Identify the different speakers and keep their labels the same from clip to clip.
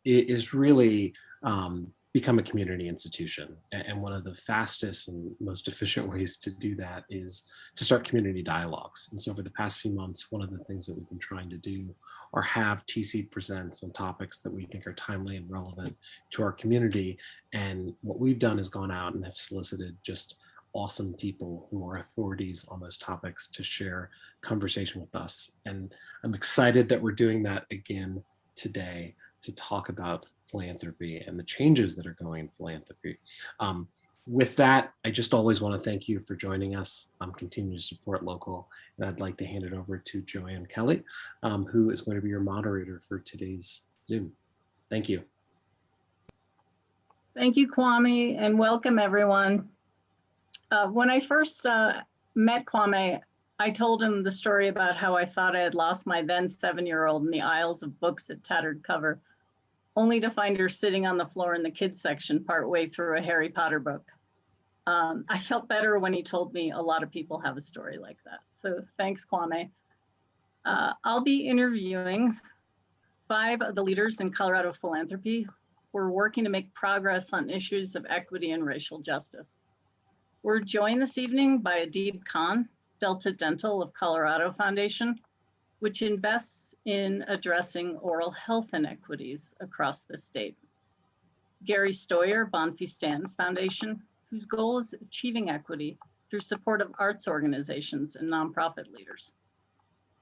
Speaker 1: is really become a community institution. And one of the fastest and most efficient ways to do that is to start community dialogues. And so over the past few months, one of the things that we've been trying to do are have TC presents on topics that we think are timely and relevant to our community. And what we've done is gone out and have solicited just awesome people who are authorities on those topics to share conversation with us. And I'm excited that we're doing that again today to talk about philanthropy and the changes that are going in philanthropy. With that, I just always want to thank you for joining us. Continue to support local. And I'd like to hand it over to Joanne Kelly, who is going to be your moderator for today's Zoom. Thank you.
Speaker 2: Thank you, Kwame, and welcome everyone. When I first met Kwame, I told him the story about how I thought I had lost my then 7-year-old in the aisles of books at Tattered cover, only to find her sitting on the floor in the kids section partway through a Harry Potter book. I felt better when he told me a lot of people have a story like that. So thanks, Kwame. I'll be interviewing 5 of the leaders in Colorado philanthropy who are working to make progress on issues of equity and racial justice. We're joined this evening by Adib Khan, Delta Dental of Colorado Foundation, which invests in addressing oral health inequities across the state. Gary Stoyer, Bonfustan Foundation, whose goal is achieving equity through support of arts organizations and nonprofit leaders.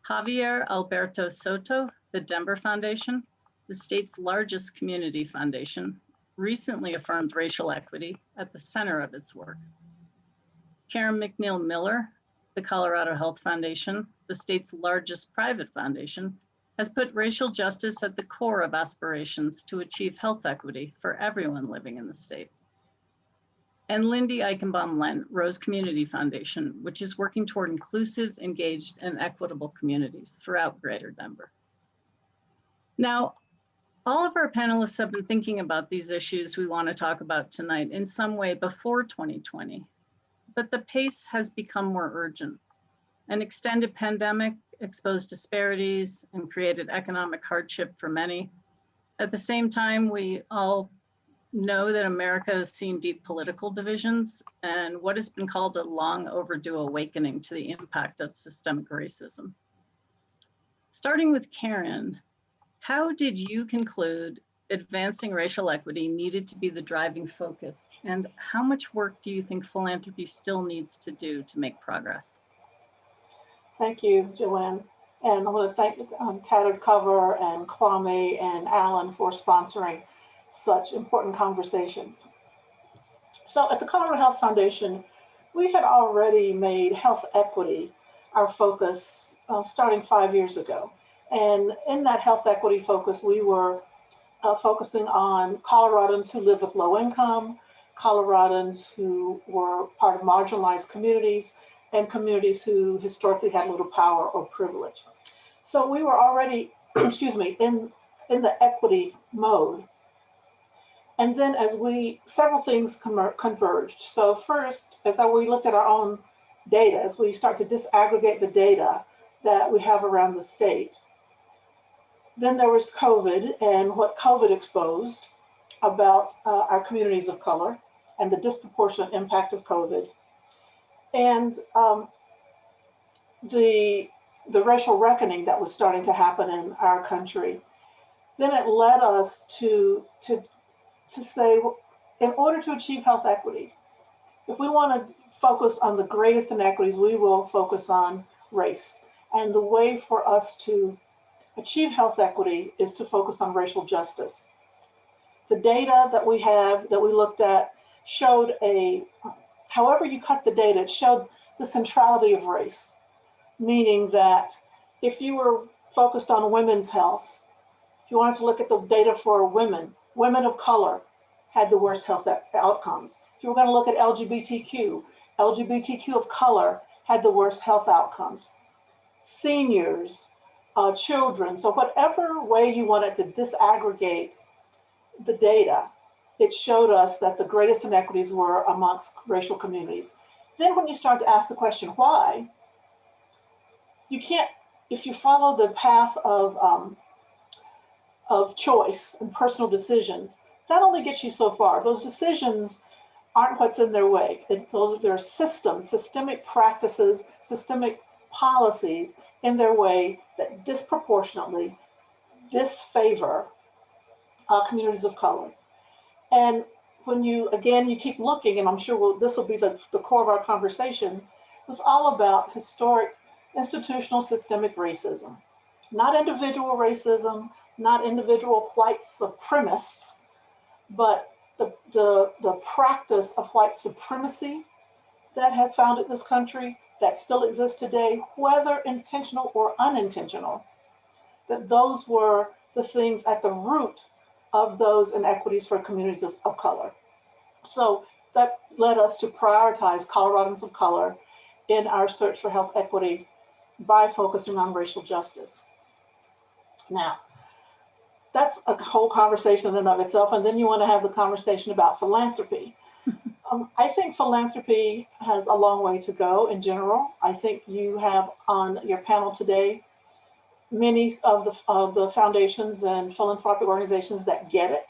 Speaker 2: Javier Alberto Soto, the Denver Foundation, the state's largest community foundation, recently affirmed racial equity at the center of its work. Karen McNeil Miller, the Colorado Health Foundation, the state's largest private foundation, has put racial justice at the core of aspirations to achieve health equity for everyone living in the state. And Lindy Eichenbaum-Lent, Rose Community Foundation, which is working toward inclusive, engaged, and equitable communities throughout Greater Denver. Now, all of our panelists have been thinking about these issues we want to talk about tonight in some way before 2020. But the pace has become more urgent. An extended pandemic exposed disparities and created economic hardship for many. At the same time, we all know that America has seen deep political divisions and what has been called a long overdue awakening to the impact of systemic racism. Starting with Karen, how did you conclude advancing racial equity needed to be the driving focus? And how much work do you think philanthropy still needs to do to make progress?
Speaker 3: Thank you, Joanne. And I want to thank Tattered Cover and Kwame and Alan for sponsoring such important conversations. So at the Colorado Health Foundation, we had already made health equity our focus starting 5 years ago. And in that health equity focus, we were focusing on Coloradans who live with low income, Coloradans who were part of marginalized communities, and communities who historically had little power or privilege. So we were already, excuse me, in the equity mode. And then as several things converged. So first, as we looked at our own data, as we start to disaggregate the data that we have around the state, then there was COVID and what COVID exposed about our communities of color and the disproportionate impact of COVID. And the racial reckoning that was starting to happen in our country. Then it led us to say, in order to achieve health equity, if we want to focus on the greatest inequities, we will focus on race. And the way for us to achieve health equity is to focus on racial justice. The data that we have, that we looked at, showed however you cut the data, it showed the centrality of race, meaning that if you were focused on women's health, if you wanted to look at the data for women of color had the worst health outcomes. If you were going to look at LGBTQ of color had the worst health outcomes. Seniors, children, so whatever way you wanted to disaggregate the data, it showed us that the greatest inequities were amongst racial communities. Then when you start to ask the question, why? You can't, if you follow the path of of choice and personal decisions, that only gets you so far. Those decisions aren't what's in their way. There are systems, systemic practices, systemic policies in their way that disproportionately disfavor communities of color. And when you keep looking, and I'm sure this will be the core of our conversation, it's all about historic institutional systemic racism, not individual racism, not individual white supremacists, but the practice of white supremacy that has founded this country, that still exists today, whether intentional or unintentional, that those were the things at the root of those inequities for communities of color. So that led us to prioritize Coloradans of color in our search for health equity by focusing on racial justice. Now, that's a whole conversation in and of itself, and then you want to have the conversation about philanthropy. I think philanthropy has a long way to go in general. I think you have on your panel today many of the foundations and philanthropic organizations that get it,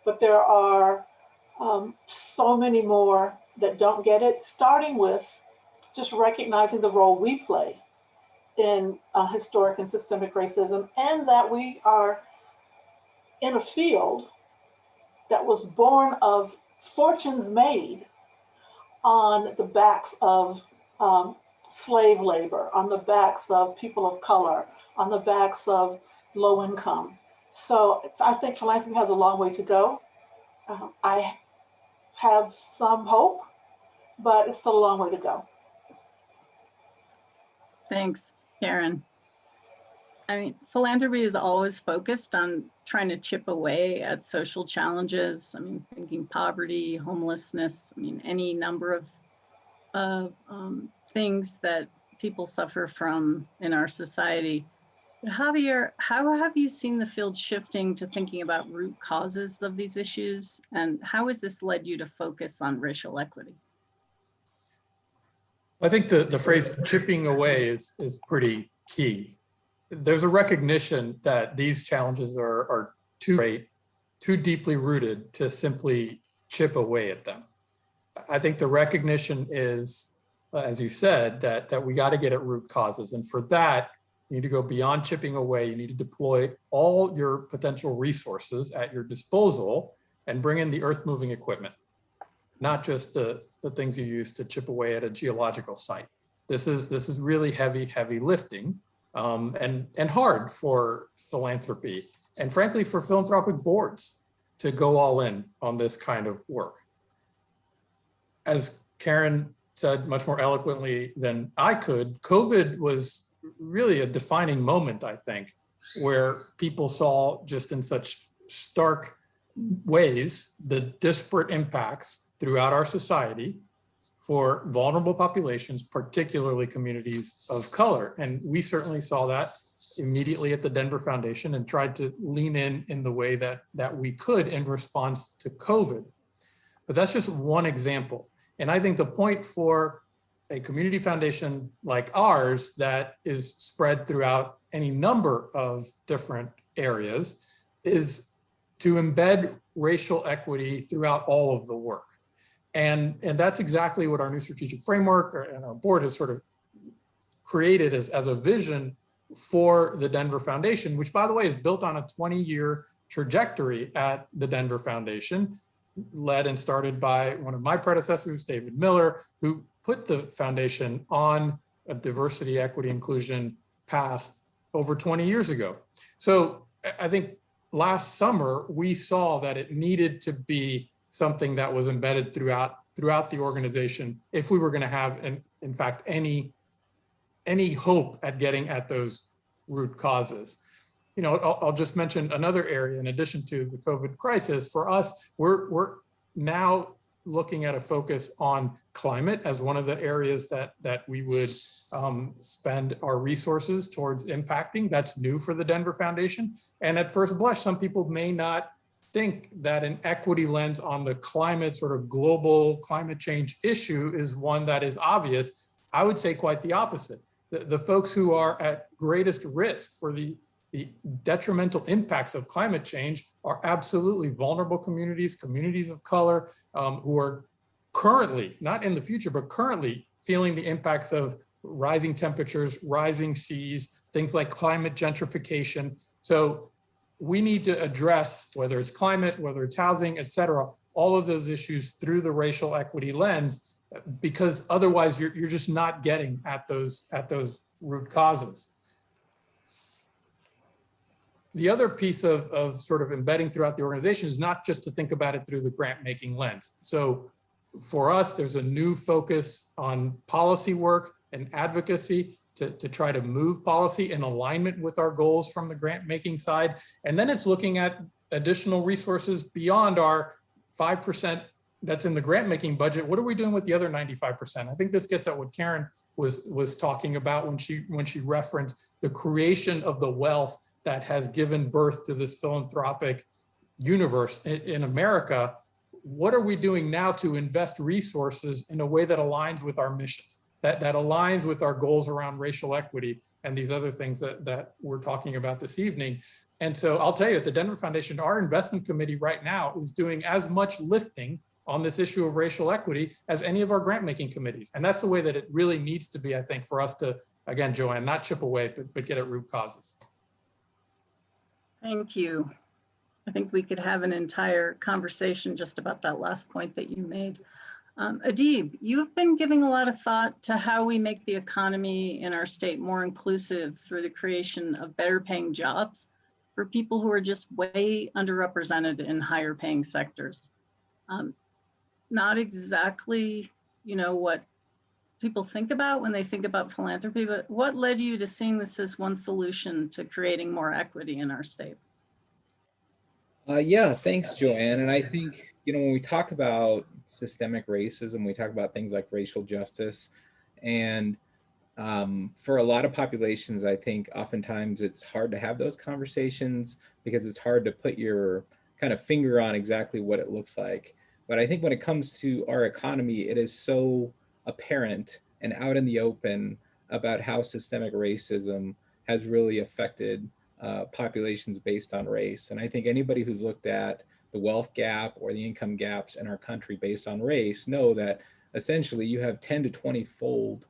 Speaker 3: but there are so many more that don't get it, starting with just recognizing the role we play in historic and systemic racism, and that we are in a field that was born of fortunes made on the backs of slave labor, on the backs of people of color, on the backs of low income. So I think philanthropy has a long way to go. I have some hope, but it's still a long way to go.
Speaker 2: Thanks, Karen. I mean, philanthropy is always focused on trying to chip away at social challenges. I mean, thinking poverty, homelessness, I mean, any number of things that people suffer from in our society. But Javier, how have you seen the field shifting to thinking about root causes of these issues? And how has this led you to focus on racial equity?
Speaker 4: I think the phrase chipping away is pretty key. There's a recognition that these challenges are too great, too deeply rooted to simply chip away at them. I think the recognition is, as you said, that we got to get at root causes. And for that, you need to go beyond chipping away. You need to deploy all your potential resources at your disposal and bring in the earth moving equipment, not just the things you use to chip away at a geological site. This is really heavy lifting. And hard for philanthropy and frankly for philanthropic boards to go all in on this kind of work. As Karen said much more eloquently than I could, COVID was really a defining moment, I think, where people saw just in such stark ways the disparate impacts throughout our society for vulnerable populations, particularly communities of color. And we certainly saw that immediately at the Denver Foundation and tried to lean in the way that we could in response to COVID. But that's just one example. And I think the point for a community foundation like ours that is spread throughout any number of different areas is to embed racial equity throughout all of the work. And that's exactly what our new strategic framework and our board has sort of created as a vision for the Denver Foundation, which by the way is built on a 20-year trajectory at the Denver Foundation, led and started by one of my predecessors, David Miller, who put the foundation on a diversity, equity, inclusion path over 20 years ago. So I think last summer, we saw that it needed to be something that was embedded throughout the organization if we were going to have, in fact, any hope at getting at those root causes. You know, I'll just mention another area in addition to the COVID crisis. For us, we're now looking at a focus on climate as one of the areas that we would spend our resources towards impacting. That's new for the Denver Foundation. And at first blush, some people may not think that an equity lens on the climate, sort of global climate change issue is one that is obvious. I would say quite the opposite. The folks who are at greatest risk for the the detrimental impacts of climate change are absolutely vulnerable communities, communities of color, who are currently, not in the future, but currently feeling the impacts of rising temperatures, rising seas, things like climate gentrification. So we need to address, whether it's climate, whether it's housing, et cetera, all of those issues through the racial equity lens, because otherwise you're just not getting at those root causes. The other piece of sort of embedding throughout the organization is not just to think about it through the grant making lens. So for us, there's a new focus on policy work and advocacy to try to move policy in alignment with our goals from the grant making side. And then it's looking at additional resources beyond our 5% that's in the grant making budget. What are we doing with the other 95%? I think this gets at what Karen was talking about when she referenced the creation of the wealth that has given birth to this philanthropic universe in America. What are we doing now to invest resources in a way that aligns with our missions, that aligns with our goals around racial equity and these other things that we're talking about this evening? And so I'll tell you, at the Denver Foundation, our investment committee right now is doing as much lifting on this issue of racial equity as any of our grant making committees. And that's the way that it really needs to be, I think, for us to, again, Joanne, not chip away, but get at root causes.
Speaker 2: Thank you. I think we could have an entire conversation just about that last point that you made. Adib, you've been giving a lot of thought to how we make the economy in our state more inclusive through the creation of better paying jobs for people who are just way underrepresented in higher paying sectors. Not exactly, what people think about when they think about philanthropy, but what led you to seeing this as one solution to creating more equity in our state?
Speaker 5: Yeah, thanks, Joanne. And I think, when we talk about systemic racism, we talk about things like racial justice. And for a lot of populations, I think oftentimes it's hard to have those conversations because it's hard to put your kind of finger on exactly what it looks like. But I think when it comes to our economy, it is so apparent and out in the open about how systemic racism has really affected populations based on race. And I think anybody who's looked at the wealth gap or the income gaps in our country based on race know that essentially you have 10 to 20 fold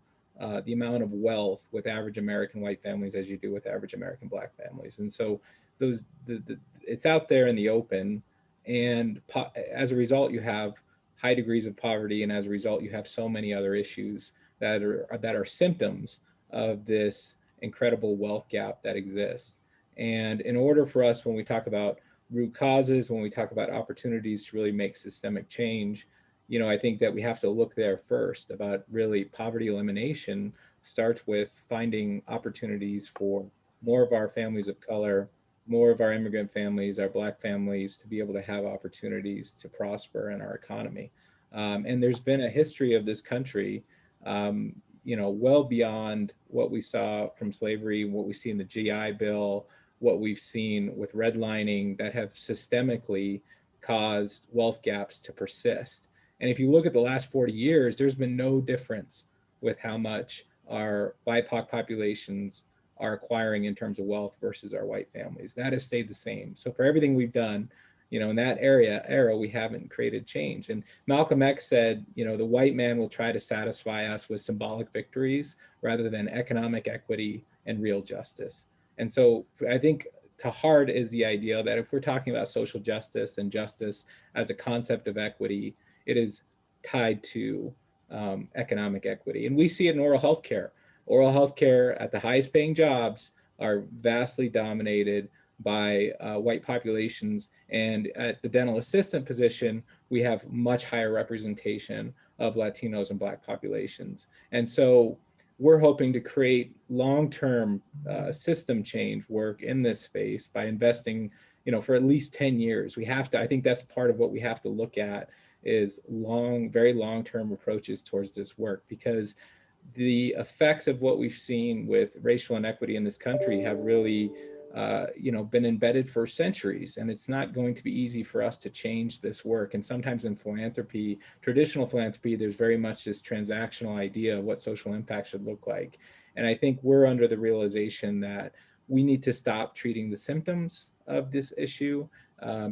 Speaker 5: the amount of wealth with average American white families as you do with average American Black families. And so it's out there in the open. And as a result, you have high degrees of poverty. And as a result, you have so many other issues that are symptoms of this incredible wealth gap that exists. And in order for us, when we talk about root causes, when we talk about opportunities to really make systemic change, I think that we have to look there first. About really poverty elimination starts with finding opportunities for more of our families of color, more of our immigrant families, our Black families, to be able to have opportunities to prosper in our economy. And there's been a history of this country, well beyond what we saw from slavery, what we see in the GI Bill, what we've seen with redlining, that have systemically caused wealth gaps to persist. And if you look at the last 40 years, there's been no difference with how much our BIPOC populations are acquiring in terms of wealth versus our white families. That has stayed the same. So for everything we've done, in that era, we haven't created change. And Malcolm X said, the white man will try to satisfy us with symbolic victories rather than economic equity and real justice. And so I think to heart is the idea that if we're talking about social justice and justice as a concept of equity, it is tied to economic equity. And we see it in oral health care. Oral health care at the highest paying jobs are vastly dominated by white populations. And at the dental assistant position, we have much higher representation of Latinos and Black populations. And so we're hoping to create long-term system change work in this space by investing, for at least 10 years. We have to, I think that's part of what we have to look at, is very long-term approaches towards this work, because the effects of what we've seen with racial inequity in this country have really been embedded for centuries, and it's not going to be easy for us to change this work. And sometimes in philanthropy, traditional philanthropy, there's very much this transactional idea of what social impact should look like. And I think we're under the realization that we need to stop treating the symptoms of this issue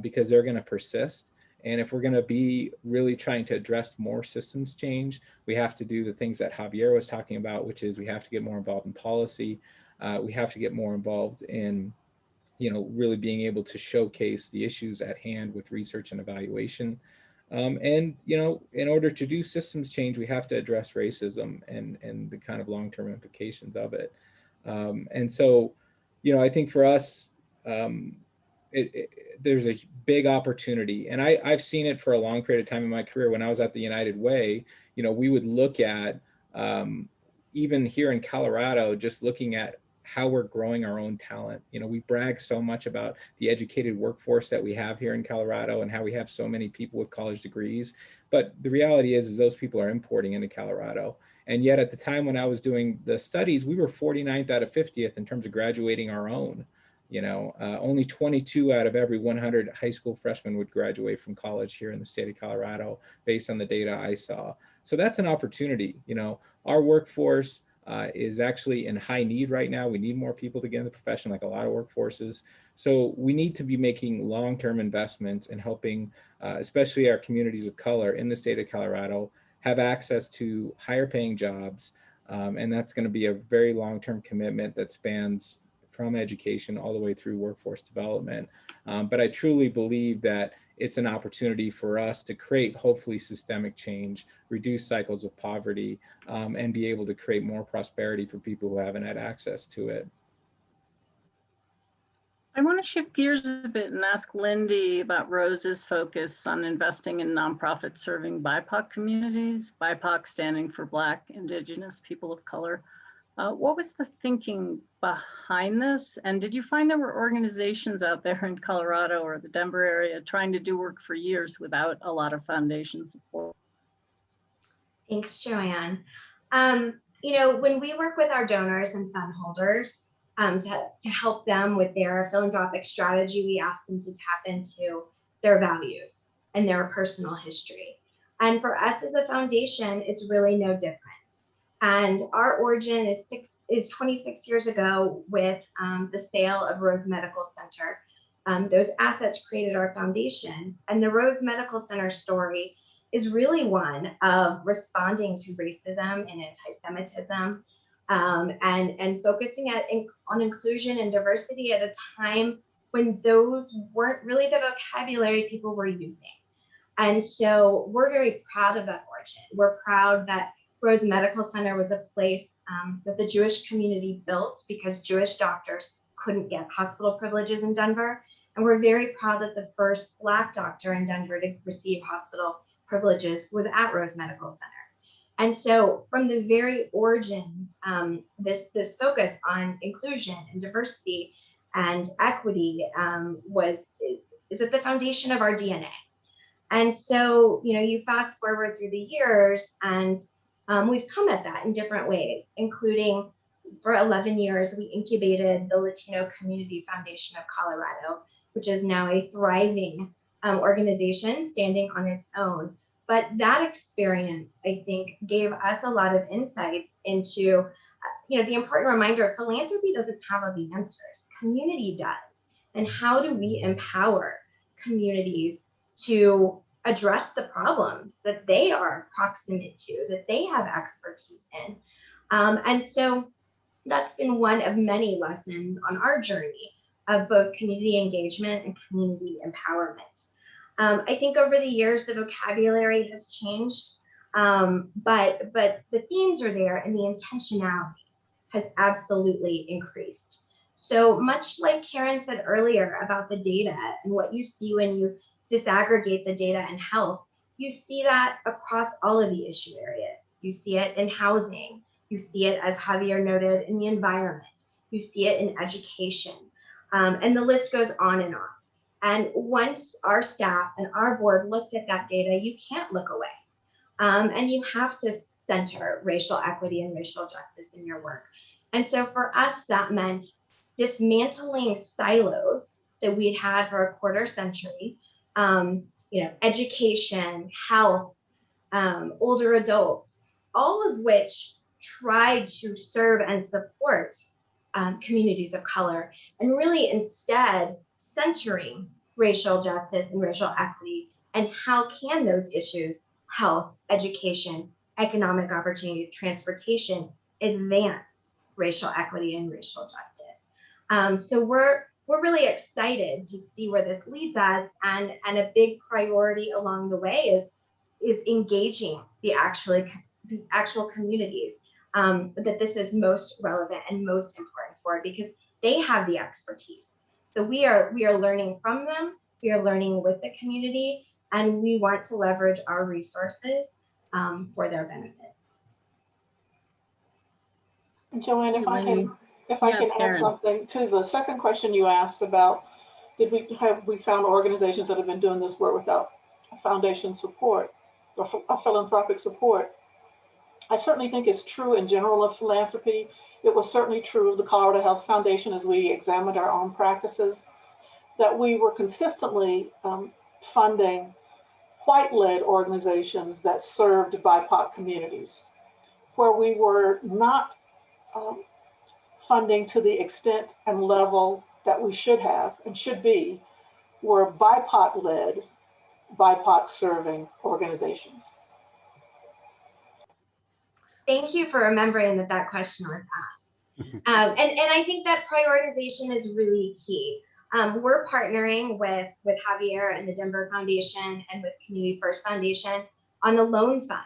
Speaker 5: because they're going to persist. And if we're going to be really trying to address more systems change, we have to do the things that Javier was talking about, which is we have to get more involved in policy. We have to get more involved in, really being able to showcase the issues at hand with research and evaluation. And, in order to do systems change, we have to address racism and the kind of long-term implications of it. And so, I think for us, there's a big opportunity, and I've seen it for a long period of time in my career. When I was at the United Way, we would look at, even here in Colorado, just looking at how we're growing our own talent. We brag so much about the educated workforce that we have here in Colorado and how we have so many people with college degrees. But the reality is those people are importing into Colorado. And yet at the time when I was doing the studies, we were 49th out of 50th in terms of graduating our own. Only 22 out of every 100 high school freshmen would graduate from college here in the state of Colorado, based on the data I saw. So that's an opportunity. Our workforce is actually in high need right now. We need more people to get in the profession, like a lot of workforces. So we need to be making long-term investments in helping, especially our communities of color in the state of Colorado, have access to higher paying jobs. And that's going to be a very long-term commitment that spans from education all the way through workforce development. But I truly believe that it's an opportunity for us to create, hopefully, systemic change, reduce cycles of poverty, and be able to create more prosperity for people who haven't had access to it.
Speaker 2: I want to shift gears a bit and ask Lindy about Rose's focus on investing in nonprofits serving BIPOC communities, BIPOC standing for Black, Indigenous, people of color. What was the thinking behind this? And did you find there were organizations out there in Colorado or the Denver area trying to do work for years without a lot of foundation support?
Speaker 6: Thanks, Joanne. When we work with our donors and fund holders to help them with their philanthropic strategy, we ask them to tap into their values and their personal history. And for us as a foundation, it's really no different. And our origin is 26 years ago with the sale of Rose Medical Center. Those assets created our foundation, and the Rose Medical Center story is really one of responding to racism and anti-Semitism, and focusing on inclusion and diversity at a time when those weren't really the vocabulary people were using. And so we're very proud of that origin. We're proud that Rose Medical Center was a place that the Jewish community built because Jewish doctors couldn't get hospital privileges in Denver. And we're very proud that the first Black doctor in Denver to receive hospital privileges was at Rose Medical Center. And so from the very origins, this focus on inclusion and diversity and equity is at the foundation of our DNA. And so, you fast forward through the years, and we've come at that in different ways, including for 11 years, we incubated the Latino Community Foundation of Colorado, which is now a thriving organization standing on its own. But that experience, I think, gave us a lot of insights into, the important reminder, philanthropy doesn't have all the answers, community does. And how do we empower communities to address the problems that they are proximate to, that they have expertise in? And so that's been one of many lessons on our journey of both community engagement and community empowerment. I think over the years, the vocabulary has changed, but the themes are there and the intentionality has absolutely increased. So much like Karen said earlier about the data and what you see when you disaggregate the data in health, you see that across all of the issue areas. You see it in housing. You see it, as Javier noted, in the environment. You see it in education. And the list goes on and on. And once our staff and our board looked at that data, you can't look away. And you have to center racial equity and racial justice in your work. And so for us, that meant dismantling silos that we'd had for a quarter century, education, health, older adults, all of which tried to serve and support communities of color, and really instead centering racial justice and racial equity, and how can those issues, health, education, economic opportunity, transportation, advance racial equity and racial justice. So we're really excited to see where this leads us, and a big priority along the way is engaging the actual communities that this is most relevant and most important for, because they have the expertise. So we are learning from them, we are learning with the community, and we want to leverage our resources for their benefit.
Speaker 3: Joanne, if I can
Speaker 2: Yes,
Speaker 3: add
Speaker 2: Karen.
Speaker 3: something to the second question you asked about, have we found organizations that have been doing this work without foundation support or philanthropic support? I certainly think it's true in general of philanthropy. It was certainly true of the Colorado Health Foundation as we examined our own practices, that we were consistently funding white-led organizations that served BIPOC communities, where we were not funding to the extent and level that we should have and should be, were BIPOC-led, BIPOC-serving organizations.
Speaker 6: Thank you for remembering that question was asked. And I think that prioritization is really key. We're partnering with Javier and the Denver Foundation and with Community First Foundation on the loan fund.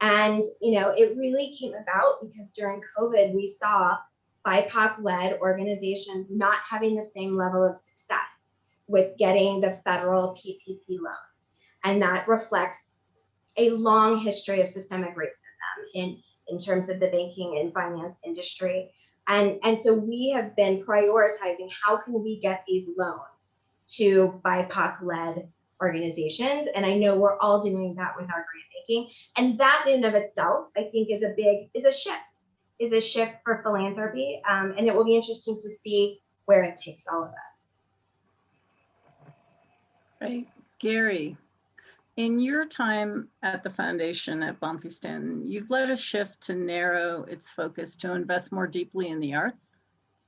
Speaker 6: And it really came about because during COVID, we saw BIPOC-led organizations not having the same level of success with getting the federal PPP loans. And that reflects a long history of systemic racism in terms of the banking and finance industry. And so we have been prioritizing how can we get these loans to BIPOC-led organizations. And I know we're all doing that with our grant making. And that in and of itself, I think is a shift for philanthropy. And it will be interesting to see where it takes all of us.
Speaker 2: Right. Gary, in your time at the foundation at Bonfiston, you've led a shift to narrow its focus to invest more deeply in the arts.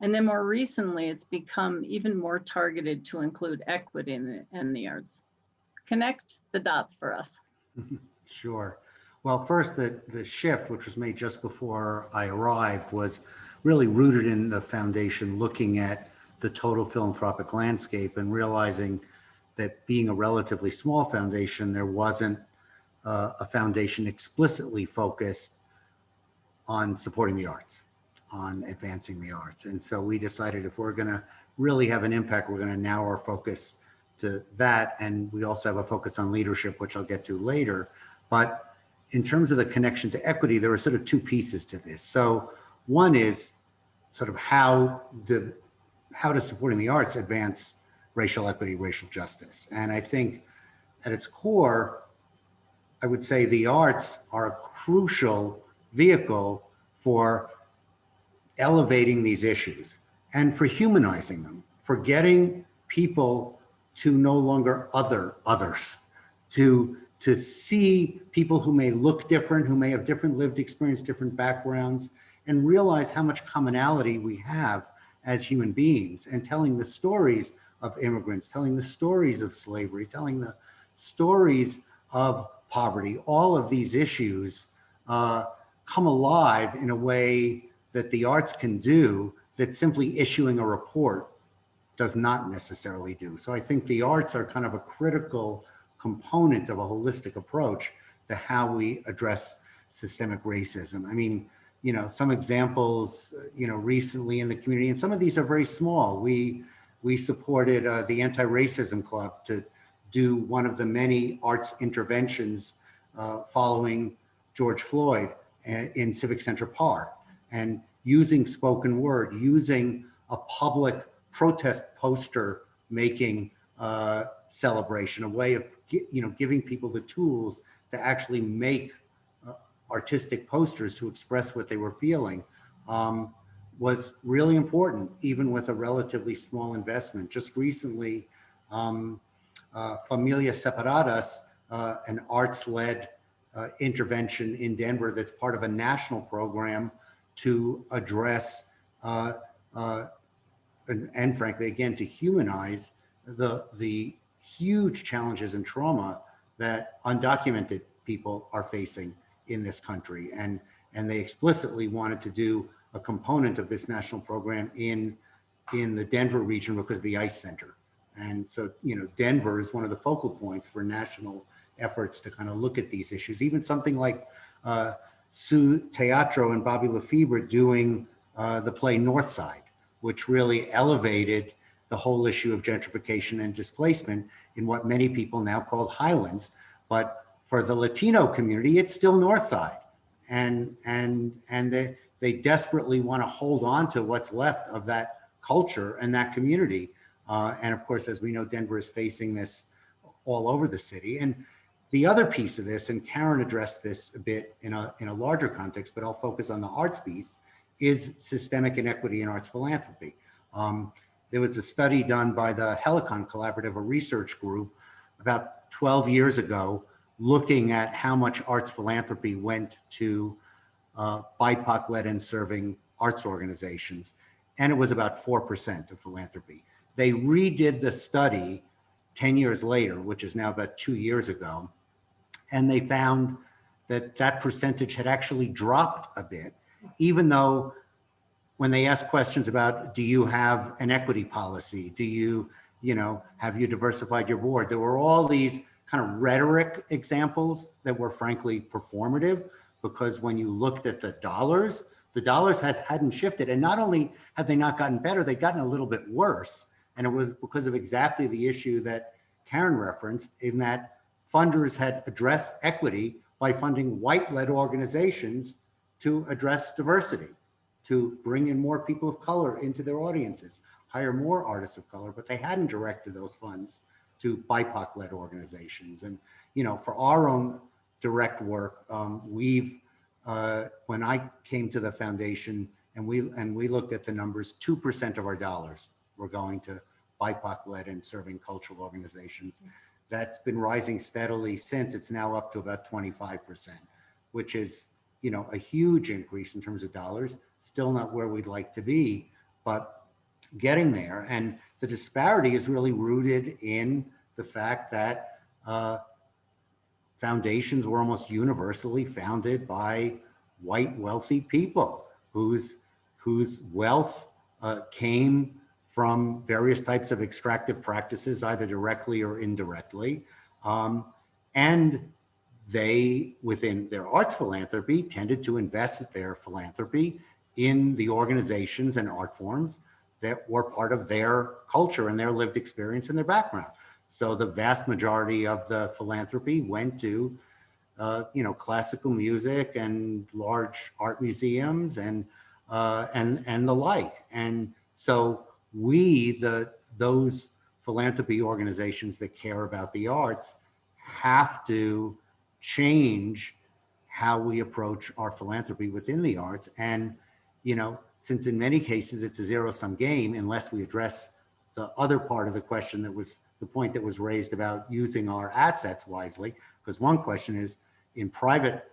Speaker 2: And then more recently, it's become even more targeted to include equity in the arts. Connect the dots for us.
Speaker 7: Sure. Well, first, the shift, which was made just before I arrived, was really rooted in the foundation looking at the total philanthropic landscape and realizing that being a relatively small foundation, there wasn't a foundation explicitly focused on supporting the arts, on advancing the arts. And so we decided if we're going to really have an impact, we're going to narrow our focus to that. And we also have a focus on leadership, which I'll get to later. But in terms of the connection to equity, there are sort of two pieces to this. So one is sort of how does supporting the arts advance racial equity, racial justice? And I think at its core, I would say the arts are a crucial vehicle for elevating these issues and for humanizing them, for getting people to no longer others, to see people who may look different, who may have different lived experience, different backgrounds, and realize how much commonality we have as human beings, and telling the stories of immigrants, telling the stories of slavery, telling the stories of poverty. All of these issues come alive in a way that the arts can do that simply issuing a report does not necessarily do. So I think the arts are kind of a critical component of a holistic approach to how we address systemic racism. I mean, some examples, recently in the community, and some of these are very small. We supported the Anti-Racism Club to do one of the many arts interventions following George Floyd in Civic Center Park, and using spoken word, using a public protest poster making celebration, a way of giving people the tools to actually make artistic posters to express what they were feeling, was really important, even with a relatively small investment. Just recently, Familias Separadas, an arts-led intervention in Denver that's part of a national program to address and frankly, again, to humanize the huge challenges and trauma that undocumented people are facing in this country. And they explicitly wanted to do a component of this national program in the Denver region because of the ICE Center. And so, you know, Denver is one of the focal points for national efforts to kind of look at these issues. Even something like Sue Teatro and Bobby Lefebvre doing the play Northside, which really elevated the whole issue of gentrification and displacement in what many people now call Highlands. But for the Latino community, it's still Northside. And they desperately want to hold on to what's left of that culture and that community. And of course, as we know, Denver is facing this all over the city. And the other piece of this, and Karen addressed this a bit in a larger context, but I'll focus on the arts piece, is systemic inequity in arts philanthropy. There was a study done by the Helicon Collaborative, a research group, about 12 years ago, looking at how much arts philanthropy went to BIPOC-led and serving arts organizations. And it was about 4% of philanthropy. They redid the study 10 years later, which is now about 2 years ago, and they found that that percentage had actually dropped a bit, even though when they asked questions about, do you have an equity policy? Do you, have you diversified your board? There were all these kind of rhetoric examples that were frankly performative, because when you looked at the dollars hadn't shifted. And not only had they not gotten better, they'd gotten a little bit worse. And it was because of exactly the issue that Karen referenced, in that funders had addressed equity by funding white-led organizations to address diversity, to bring in more people of color into their audiences, hire more artists of color, but they hadn't directed those funds to BIPOC-led organizations. And, for our own direct work, when I came to the foundation and we looked at the numbers, 2% of our dollars were going to BIPOC-led and serving cultural organizations. That's been rising steadily since. It's now up to about 25%, which is, a huge increase in terms of dollars. Still not where we'd like to be, but getting there. And the disparity is really rooted in the fact that foundations were almost universally founded by white wealthy people whose wealth came from various types of extractive practices, either directly or indirectly. And they, within their arts philanthropy, tended to invest their philanthropy in the organizations and art forms that were part of their culture and their lived experience and their background. So the vast majority of the philanthropy went to, classical music and large art museums and the like. And so those philanthropy organizations that care about the arts have to change how we approach our philanthropy within the arts. And, since in many cases it's a zero-sum game, unless we address the other part of the question, that was the point that was raised about using our assets wisely. Because one question is, in private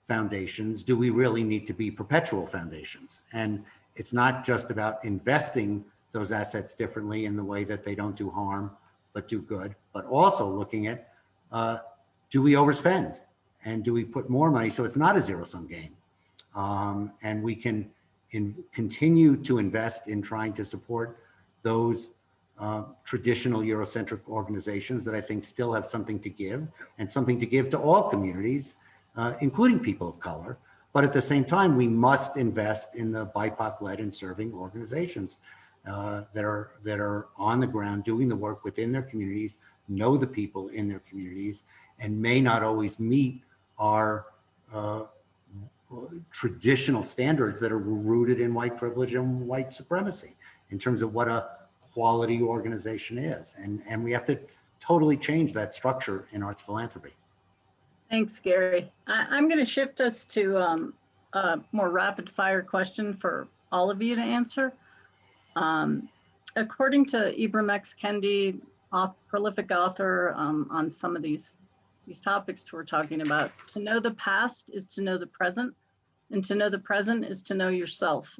Speaker 7: foundations, do we really need to be perpetual foundations? And it's not just about investing those assets differently in the way that they don't do harm, but do good, but also looking at, do we overspend? And do we put more money? So it's not a zero-sum game. And we can continue to invest in trying to support those traditional Eurocentric organizations that I think still have something to give, and something to give to all communities, including people of color. But at the same time, we must invest in the BIPOC-led and serving organizations that are on the ground doing the work within their communities, know the people in their communities, and may not always meet our traditional standards that are rooted in white privilege and white supremacy in terms of what a quality organization is. And we have to totally change that structure in arts philanthropy.
Speaker 2: Thanks, Gary. I'm going to shift us to a more rapid fire question for all of you to answer. According to Ibram X. Kendi, prolific author on some of these topics we're talking about, to know the past is to know the present, and to know the present is to know yourself.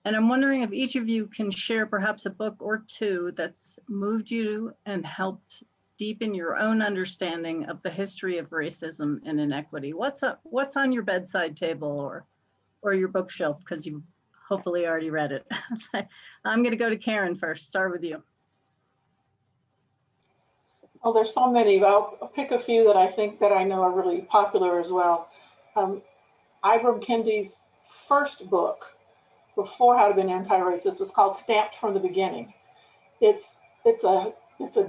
Speaker 2: And I'm wondering if each of you can share perhaps a book or two that's moved you and helped deepen your own understanding of the history of racism and inequity. What's on your bedside table or your bookshelf, because you hopefully already read it. I'm going to go to Karen first. Start with you.
Speaker 3: Oh, there's so many, but I'll pick a few that I think that I know are really popular as well. Ibram Kendi's first book, before How to Be an Anti-Racist, was called Stamped from the Beginning. It's a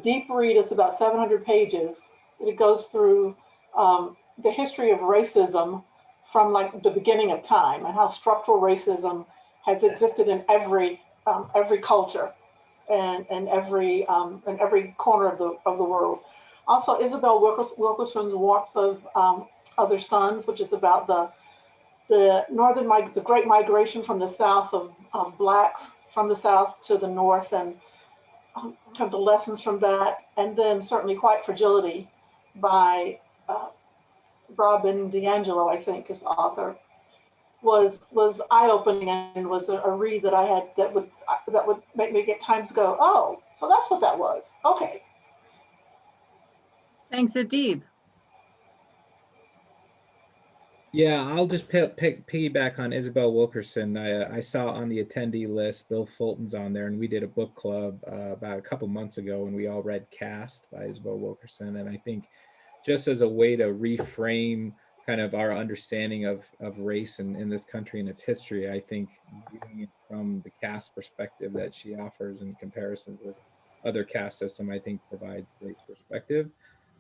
Speaker 3: deep read. It's about 700 pages. It goes through the history of racism from like the beginning of time and how structural racism has existed in every culture and every corner of the world. Also, Isabel Wilkerson's Warmth of Other Suns, which is about the Great Migration from the South of Blacks from the South to the North, and kind of the lessons from that. And then certainly White Fragility by Robin DiAngelo, I think, is the author, was eye-opening and was a read that I had that would make me at times go, oh, so that's what that was. Okay.
Speaker 2: Thanks, Adib.
Speaker 5: Yeah, I'll just piggyback on Isabel Wilkerson. I saw on the attendee list, Bill Fulton's on there, and we did a book club about a couple months ago, and we all read Caste by Isabel Wilkerson. And I think just as a way to reframe kind of our understanding of race in this country and its history, I think viewing it from the caste perspective that she offers in comparison with other caste system, I think provides great perspective.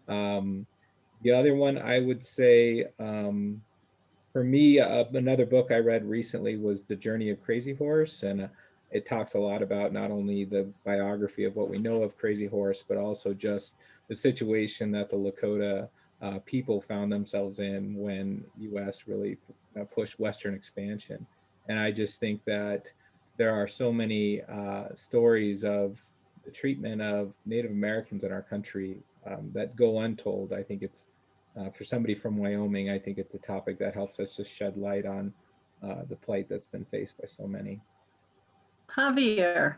Speaker 5: The other one I would say, for me, another book I read recently was The Journey of Crazy Horse, and it talks a lot about not only the biography of what we know of Crazy Horse, but also just the situation that the Lakota people found themselves in when U.S. really pushed Western expansion. And I just think that there are so many stories of the treatment of Native Americans in our country that go untold. I think it's for somebody from Wyoming, I think it's a topic that helps us just shed light on the plight that's been faced by so many.
Speaker 2: Javier.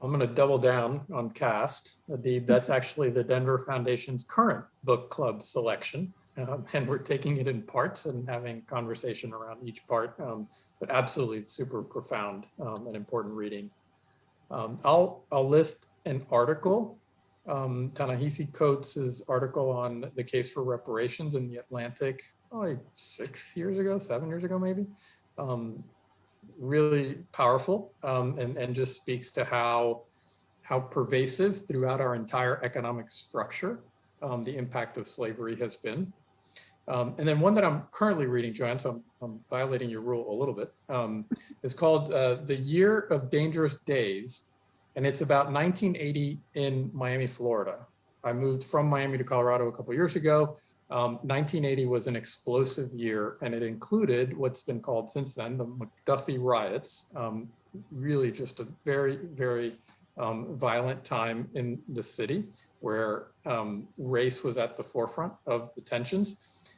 Speaker 4: I'm going to double down on Caste. Adib, that's actually the Denver Foundation's current book club selection. And we're taking it in parts and having conversation around each part. But absolutely, it's super profound and important reading. I'll list an article, Ta-Nehisi Coates' article on the case for reparations in the Atlantic, probably 7 years ago, maybe. Really powerful and just speaks to how pervasive throughout our entire economic structure the impact of slavery has been. And then one that I'm currently reading, Joanne, so I'm violating your rule a little bit, is called The Year of Dangerous Days. And it's about 1980 in Miami, Florida. I moved from Miami to Colorado a couple of years ago. 1980 was an explosive year, and it included what's been called since then the McDuffie riots. Really just a very, very violent time in the city where race was at the forefront of the tensions.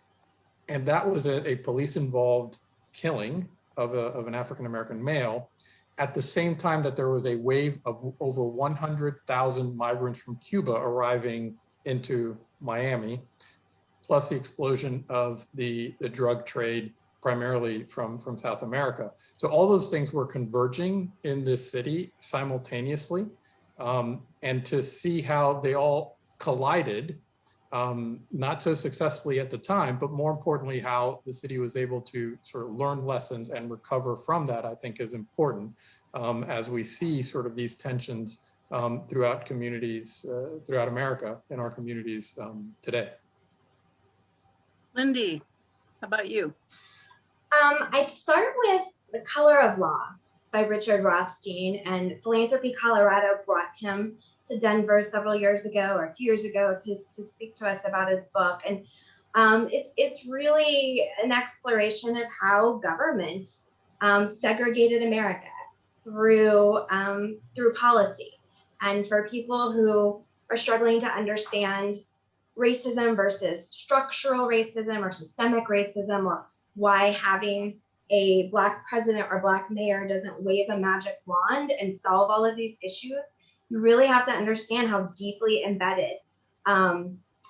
Speaker 4: And that was a police-involved killing of an African-American male at the same time that there was a wave of over 100,000 migrants from Cuba arriving into Miami, plus the explosion of the drug trade, primarily from South America. So all those things were converging in this city simultaneously. And to see how they all collided, not so successfully at the time, but more importantly, how the city was able to sort of learn lessons and recover from that, I think is important as we see sort of these tensions throughout communities, throughout America, in our communities today.
Speaker 2: Lindy, how about you?
Speaker 6: I'd start with The Color of Law by Richard Rothstein, and Philanthropy Colorado brought him to Denver several years ago or a few years ago to speak to us about his book. And it's really an exploration of how government segregated America through policy. And for people who are struggling to understand racism versus structural racism or systemic racism, or why having a Black president or Black mayor doesn't wave a magic wand and solve all of these issues. You really have to understand how deeply embedded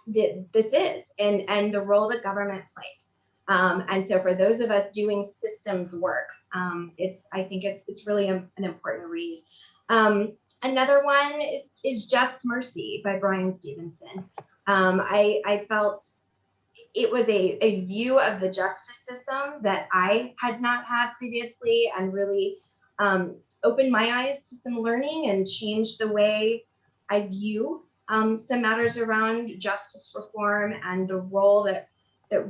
Speaker 6: this is and the role that government played. And so for those of us doing systems work, I think it's really an important read. Another one is Just Mercy by Brian Stevenson. I felt it was a view of the justice system that I had not had previously, and really opened my eyes to some learning and changed the way I view some matters around justice reform and the role that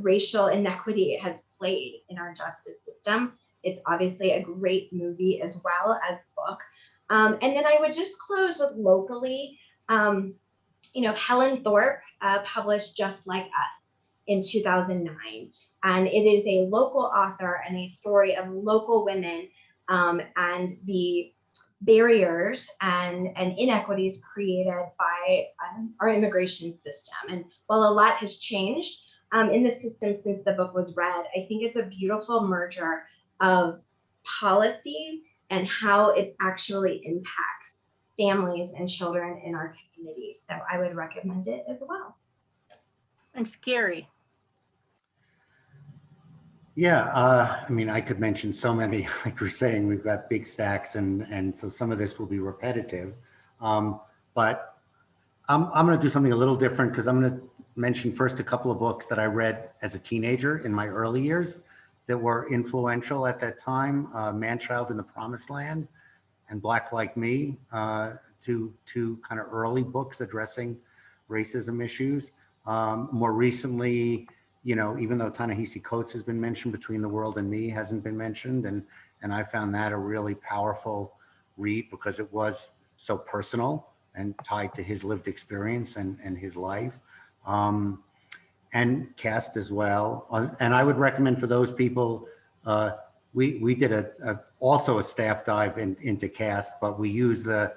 Speaker 6: racial inequity has played in our justice system. It's obviously a great movie as well as book. And then I would just close with locally, Helen Thorpe published Just Like Us in 2009. And it is a local author and a story of local women and the barriers and inequities created by our immigration system. And while a lot has changed in the system since the book was read, I think it's a beautiful merger of policy and how it actually impacts families and children in our communities. So I would recommend it as well.
Speaker 2: Thanks, Gary.
Speaker 7: Yeah, I mean, I could mention so many, like we're saying, we've got big stacks, and so some of this will be repetitive. But I'm going to do something a little different, because I'm going to mention first a couple of books that I read as a teenager in my early years that were influential at that time. Man-Child in the Promised Land and Black Like Me, two kind of early books addressing racism issues. More recently, even though Ta-Nehisi Coates has been mentioned, Between the World and Me hasn't been mentioned. And I found that a really powerful read because it was so personal and tied to his lived experience and his life. And Caste as well. And I would recommend for those people, we did also a staff dive into Caste, but we used the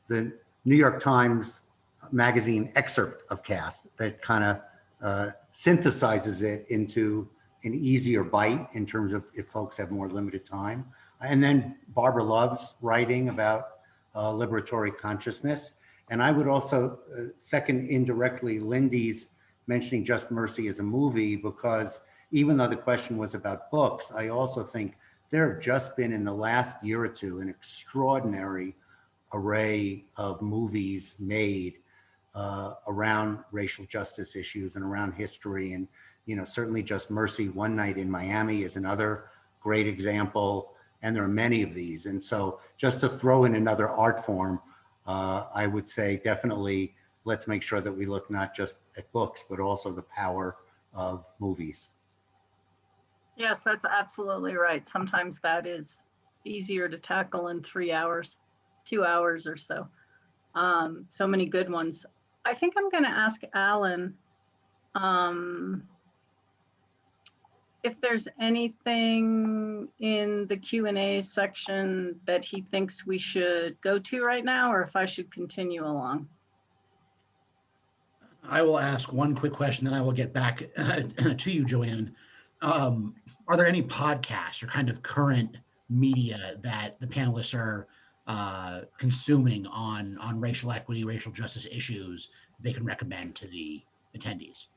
Speaker 7: New York Times magazine excerpt of Caste that kind of synthesizes it into an easier bite in terms of if folks have more limited time. And then Barbara Love's writing about liberatory consciousness. And I would also second indirectly Lindy's mentioning Just Mercy as a movie, because even though the question was about books, I also think there have just been in the last year or two an extraordinary array of movies made around racial justice issues and around history. And, certainly Just Mercy, One Night in Miami is another great example. And there are many of these. And so just to throw in another art form, I would say definitely let's make sure that we look not just at books, but also the power of movies.
Speaker 2: Yes, that's absolutely right. Sometimes that is easier to tackle in 3 hours, 2 hours or so. So many good ones. I think I'm going to ask Alan if there's anything in the Q&A section that he thinks we should go to right now, or if I should continue along.
Speaker 8: I will ask one quick question, then I will get back to you, Joanne. Are there any podcasts or kind of current media that the panelists are consuming on racial equity, racial justice issues they can recommend to the attendees?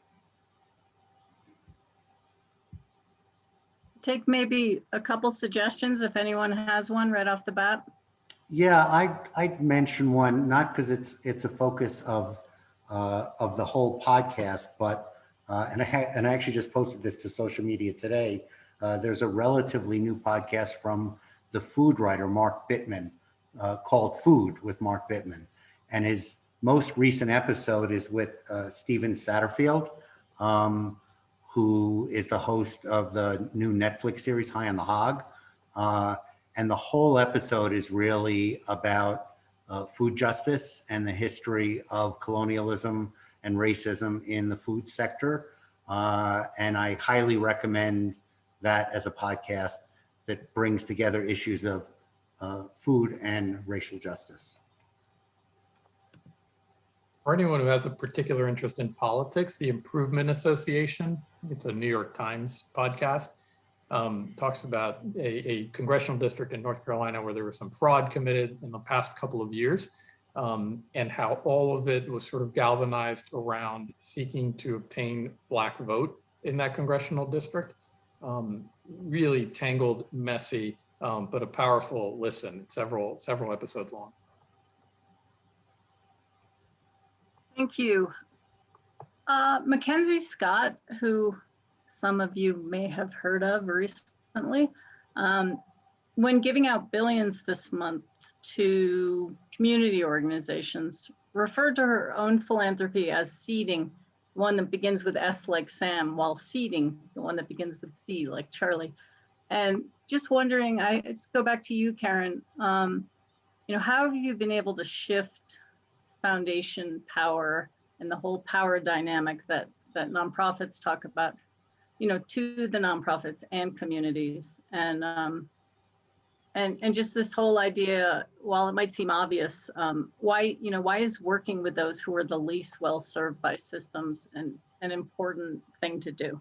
Speaker 2: Take maybe a couple suggestions if anyone has one right off the bat.
Speaker 7: Yeah, I'd mention one, not because it's a focus of the whole podcast, but and I actually just posted this to social media today. There's a relatively new podcast from the food writer Mark Bittman called Food with Mark Bittman, and his most recent episode is with Steven Satterfield, who is the host of the new Netflix series High on the Hog, and the whole episode is really about food justice and the history of colonialism and racism in the food sector. And I highly recommend that as a podcast that brings together issues of food and racial justice.
Speaker 4: For anyone who has a particular interest in politics, the Improvement Association, it's a New York Times podcast, talks about a congressional district in North Carolina where there was some fraud committed in the past couple of years, and how all of it was sort of galvanized around seeking to obtain Black vote in that congressional district. Really tangled, messy, but a powerful listen, several episodes long.
Speaker 2: Thank you. Mackenzie Scott, who some of you may have heard of recently, when giving out billions this month to community organizations, referred to her own philanthropy as seeding, one that begins with S like Sam, while seeding, the one that begins with C like Charlie. And just wondering, I just go back to you, Karen, how have you been able to shift foundation power and the whole power dynamic that nonprofits talk about, to the nonprofits and communities, and just this whole idea, while it might seem obvious, why is working with those who are the least well served by systems an important thing to do?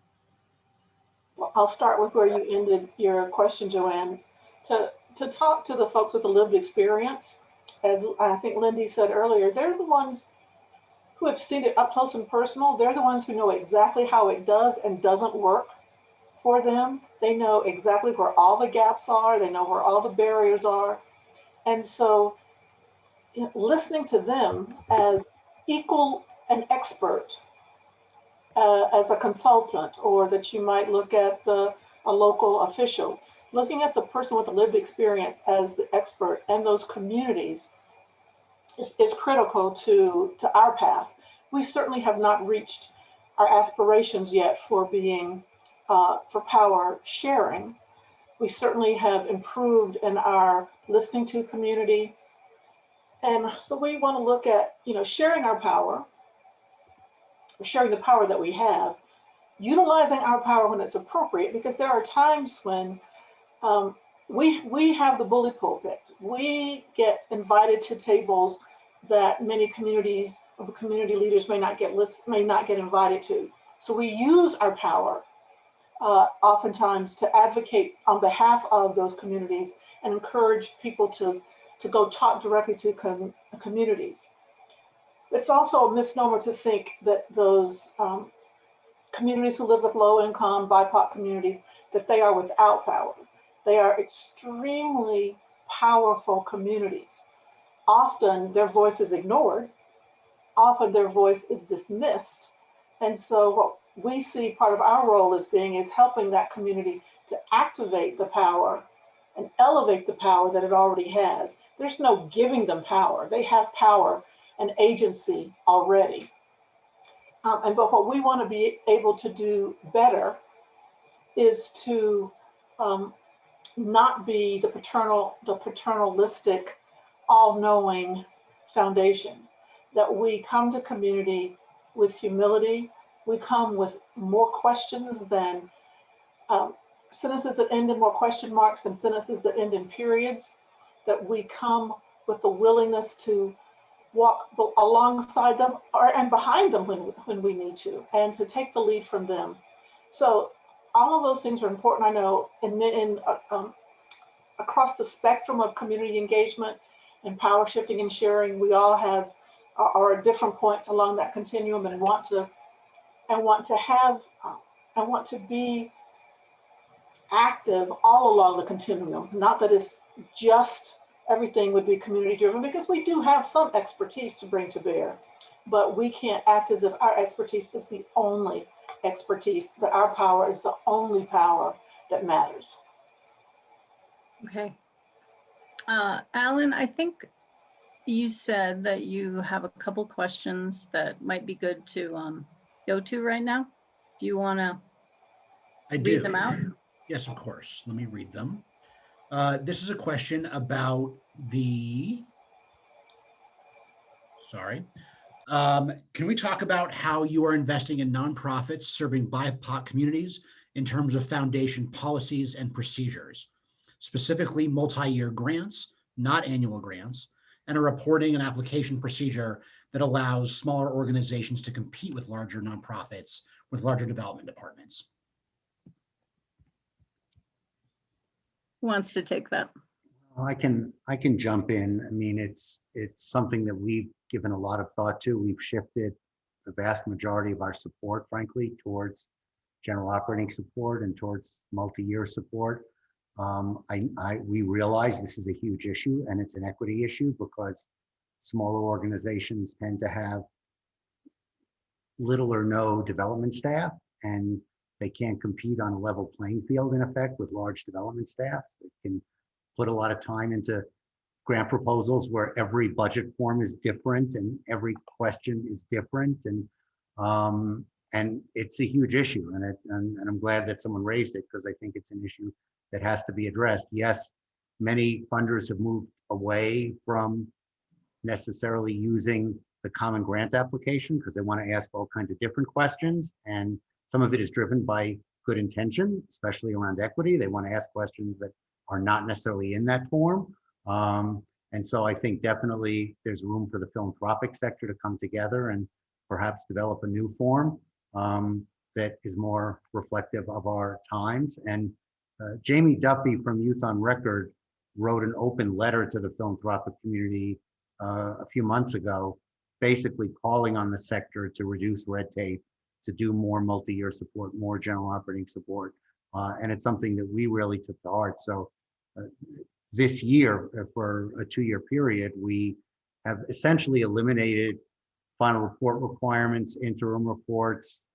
Speaker 3: Well, I'll start with where you ended your question, Joanne. To talk to the folks with the lived experience, as I think Lindy said earlier, they're the ones who have seen it up close and personal. They're the ones who know exactly how it does and doesn't work for them. They know exactly where all the gaps are. They know where all the barriers are. And so listening to them as equal an expert, as a consultant, or that you might look at a local official, looking at the person with the lived experience as the expert and those communities is critical to our path. We certainly have not reached our aspirations yet for being, for power sharing. We certainly have improved in our listening to community. And so we want to look at, sharing our power, sharing the power that we have, utilizing our power when it's appropriate, because there are times when we have the bully pulpit. We get invited to tables that many community leaders may not get invited to. So we use our power oftentimes to advocate on behalf of those communities and encourage people to go talk directly to communities. It's also a misnomer to think that those communities who live with low income, BIPOC communities, that they are without power. They are extremely powerful communities. Often their voice is ignored. Often their voice is dismissed. And so what we see part of our role as being is helping that community to activate the power and elevate the power that it already has. There's no giving them power. They have power and agency already. But what we want to be able to do better is to not be the paternalistic, all-knowing foundation. That we come to community with humility. We come with more questions than sentences that end in more question marks than sentences that end in periods. That we come with the willingness to walk alongside them and behind them when we need to, and to take the lead from them. So all of those things are important, I know, across the spectrum of community engagement and power shifting and sharing. We all are at different points along that continuum and want to be active all along the continuum. Not that it's just everything would be community driven, because we do have some expertise to bring to bear, but we can't act as if our expertise is the only expertise, that our power is the only power that matters.
Speaker 2: Okay. Alan, I think you said that you have a couple questions that might be good to go to right now. Do you want to read them out?
Speaker 8: Yes, of course. Let me read them. This is a question about can we talk about how you are investing in nonprofits serving BIPOC communities in terms of foundation policies and procedures, specifically multi-year grants, not annual grants, and a reporting and application procedure that allows smaller organizations to compete with larger nonprofits with larger development departments?
Speaker 2: Who wants to take that?
Speaker 7: Well, I can jump in. I mean, it's something that we've given a lot of thought to. We've shifted the vast majority of our support, frankly, towards general operating support and towards multi-year support. We realize this is a huge issue, and it's an equity issue because smaller organizations tend to have little or no development staff, and they can't compete on a level playing field, in effect, with large development staffs. They can put a lot of time into grant proposals where every budget form is different and every question is different, and it's a huge issue. And I'm glad that someone raised it, because I think it's an issue that has to be addressed. Yes, many funders have moved away from necessarily using the common grant application because they want to ask all kinds of different questions. And some of it is driven by good intention, especially around equity. They want to ask questions that are not necessarily in that form. And so I think definitely there's room for the philanthropic sector to come together and perhaps develop a new form that is more reflective of our times. And Jamie Duffy from Youth on Record wrote an open letter to the philanthropic community a few months ago, basically calling on the sector to reduce red tape, to do more multi-year support, more general operating support. And it's something that we really took to heart. So this year, for a 2-year period, we have essentially eliminated final report requirements, interim reports,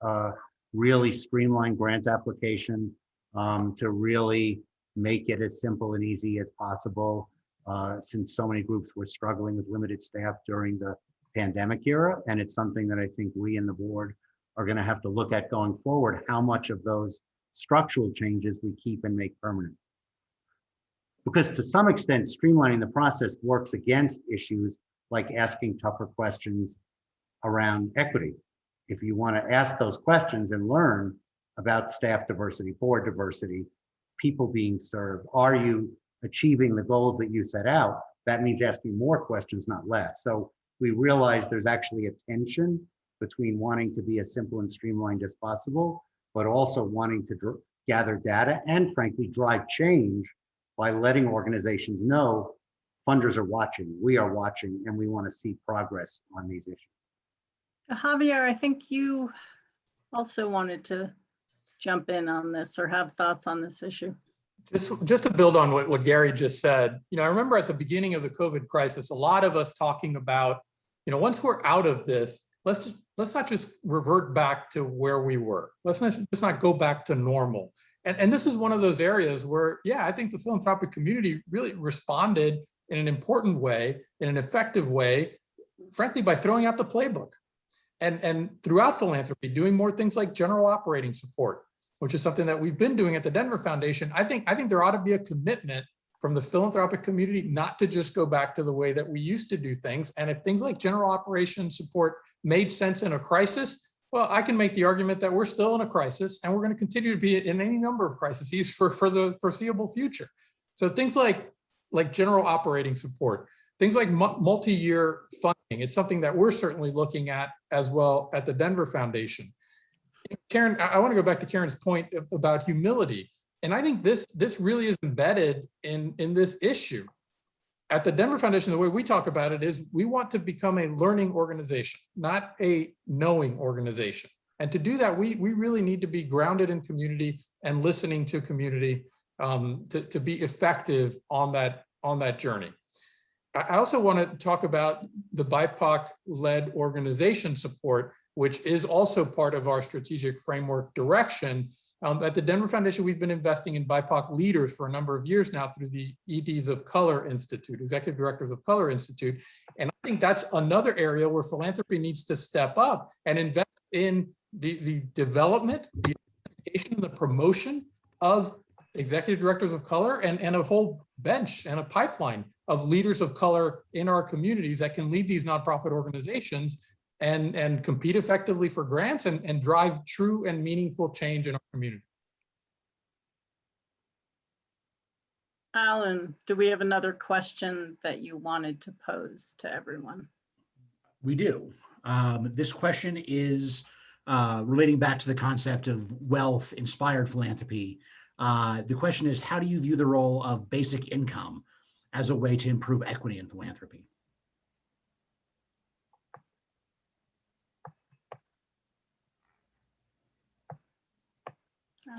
Speaker 7: really streamlined grant application to really make it as simple and easy as possible, since so many groups were struggling with limited staff during the pandemic era. And it's something that I think we in the board are going to have to look at going forward, how much of those structural changes we keep and make permanent. Because to some extent, streamlining the process works against issues like asking tougher questions around equity. If you want to ask those questions and learn about staff diversity, board diversity, people being served, are you achieving the goals that you set out? That means asking more questions, not less. So we realize there's actually a tension between wanting to be as simple and streamlined as possible, but also wanting to gather data and frankly drive change by letting organizations know funders are watching, we are watching, and we want to see progress on these issues.
Speaker 2: Javier, I think you also wanted to jump in on this or have thoughts on this issue.
Speaker 4: Just to build on what Gary just said, I remember at the beginning of the COVID crisis, a lot of us talking about, once we're out of this, let's not just revert back to where we were. Let's not go back to normal. And this is one of those areas where, yeah, I think the philanthropic community really responded in an important way, in an effective way, frankly, by throwing out the playbook. And throughout philanthropy, doing more things like general operating support, which is something that we've been doing at the Denver Foundation. I think there ought to be a commitment from the philanthropic community not to just go back to the way that we used to do things. And if things like general operations support made sense in a crisis, well, I can make the argument that we're still in a crisis and we're going to continue to be in any number of crises for the foreseeable future. So things like general operating support, things like multi-year funding, it's something that we're certainly looking at as well at the Denver Foundation. Karen, I want to go back to Karen's point about humility. And I think this really is embedded in this issue. At the Denver Foundation, the way we talk about it is we want to become a learning organization, not a knowing organization. And to do that, we really need to be grounded in community and listening to community to be effective on that journey. I also want to talk about the BIPOC-led organization support, which is also part of our strategic framework direction. At the Denver Foundation, we've been investing in BIPOC leaders for a number of years now through the EDs of Color Institute, Executive Directors of Color Institute. And I think that's another area where philanthropy needs to step up and invest in the development, the education, the promotion of executive directors of color and a whole bench and a pipeline of leaders of color in our communities that can lead these nonprofit organizations and compete effectively for grants and drive true and meaningful change in our community.
Speaker 2: Alan, do we have another question that you wanted to pose to everyone?
Speaker 8: We do. This question is relating back to the concept of wealth-inspired philanthropy. The question is, how do you view the role of basic income as a way to improve equity in philanthropy?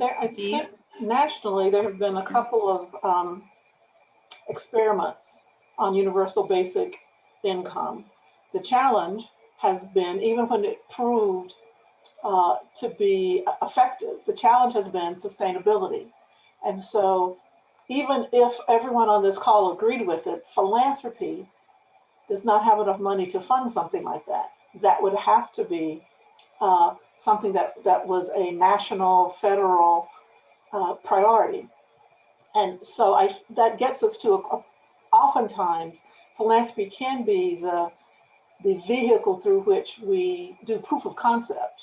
Speaker 3: I think nationally, there have been a couple of experiments on universal basic income. The challenge has been, even when it proved to be effective, the challenge has been sustainability. And so even if everyone on this call agreed with it, philanthropy does not have enough money to fund something like that. That would have to be something that was a national, federal priority. And so that gets us to, oftentimes, philanthropy can be the vehicle through which we do proof of concept,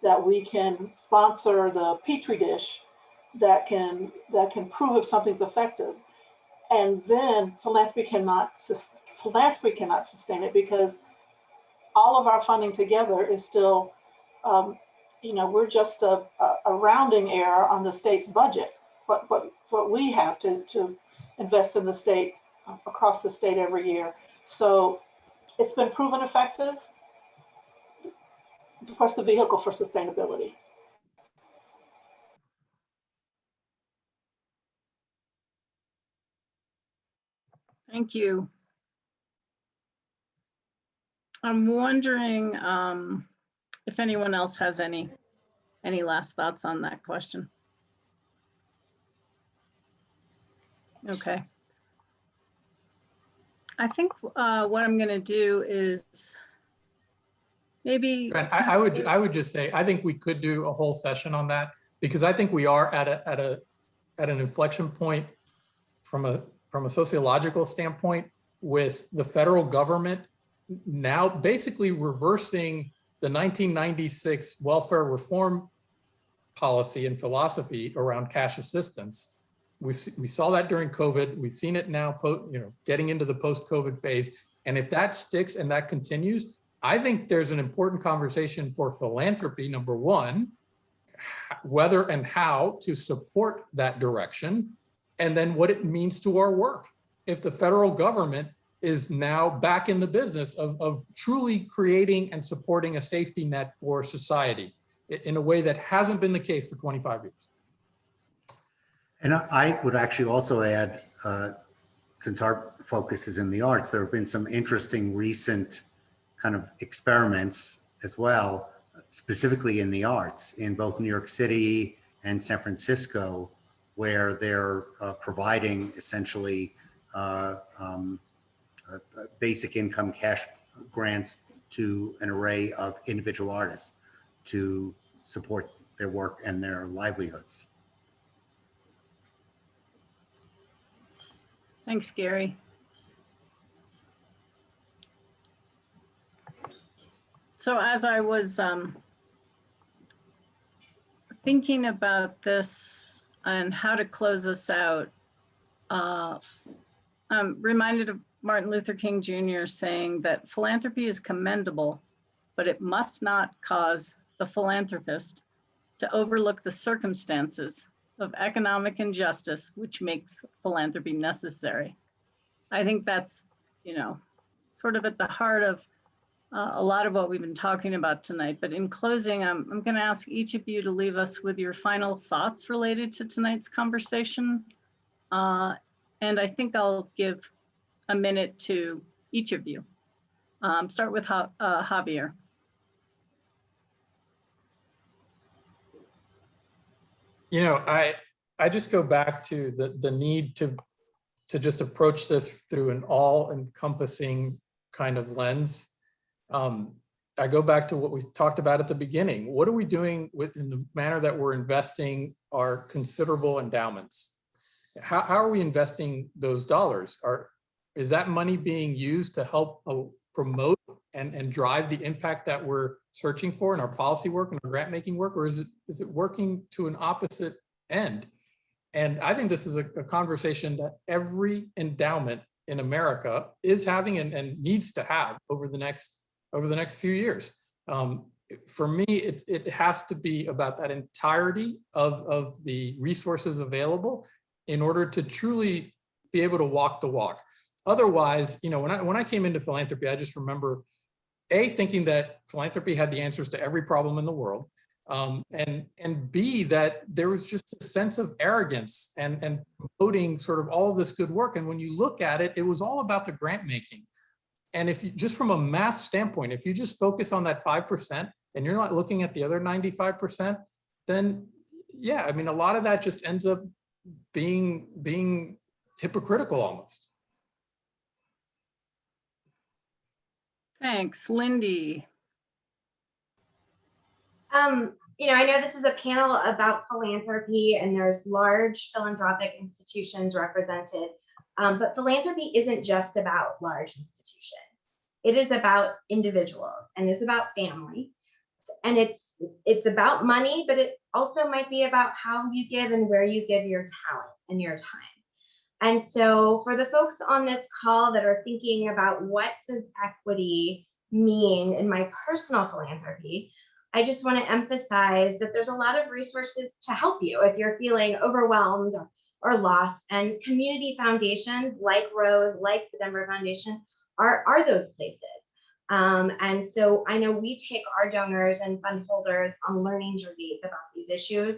Speaker 3: that we can sponsor the petri dish that can prove if something's effective. And then philanthropy cannot sustain it, because all of our funding together is still, we're just a rounding error on the state's budget. What we have to invest in the state, across the state every year. So it's been proven effective. What's the vehicle for sustainability?
Speaker 2: Thank you. I'm wondering if anyone else has any last thoughts on that question. Okay. I think what I'm going to do is maybe.
Speaker 4: I would just say, I think we could do a whole session on that, because I think we are at an inflection point from a sociological standpoint, with the federal government now basically reversing the 1996 welfare reform policy and philosophy around cash assistance. We saw that during COVID. We've seen it now, getting into the post-COVID phase. And if that sticks and that continues, I think there's an important conversation for philanthropy, number one, whether and how to support that direction, and then what it means to our work. If the federal government is now back in the business of truly creating and supporting a safety net for society in a way that hasn't been the case for 25 years.
Speaker 7: And I would actually also add, since our focus is in the arts, there have been some interesting recent kind of experiments as well, specifically in the arts, in both New York City and San Francisco, where they're providing essentially basic income cash grants to an array of individual artists to support their work and their livelihoods.
Speaker 2: Thanks, Gary. So as I was thinking about this and how to close us out, I'm reminded of Martin Luther King Jr. saying that philanthropy is commendable, but it must not cause the philanthropist to overlook the circumstances of economic injustice, which makes philanthropy necessary. I think that's, sort of at the heart of a lot of what we've been talking about tonight. But in closing, I'm going to ask each of you to leave us with your final thoughts related to tonight's conversation. And I think I'll give a minute to each of you. Start with Javier.
Speaker 4: I just go back to the need to just approach this through an all-encompassing kind of lens. I go back to what we talked about at the beginning. What are we doing in the manner that we're investing our considerable endowments? How are we investing those dollars? Is that money being used to help promote and drive the impact that we're searching for in our policy work and our grant making work, or is it working to an opposite end? And I think this is a conversation that every endowment in America is having and needs to have over the next few years. for me, it has to be about that entirety of the resources available in order to truly be able to walk the walk. Otherwise, you know, when I came into philanthropy, I just remember thinking that philanthropy had the answers to every problem in the world, and B, that there was just a sense of arrogance and promoting sort of all of this good work. And when you look at it, it was all about the grant making. And if you just from a math standpoint, if you just focus on that 5% and you're not looking at the other 95%, then yeah, I mean, a lot of that just ends up being hypocritical almost.
Speaker 2: Thanks, Lindy.
Speaker 6: You know, I know this is a panel about philanthropy and there's large philanthropic institutions represented, but philanthropy isn't just about large institutions. It is about individuals and it's about family. And it's about money, but it also might be about how you give and where you give your talent and your time. And so for the folks on this call that are thinking about what does equity mean in my personal philanthropy, I just want to emphasize that there's a lot of resources to help you if you're feeling overwhelmed or lost. And community foundations like Rose, like the Denver Foundation, are those places. And so I know we take our donors and fund holders on learning journeys about these issues.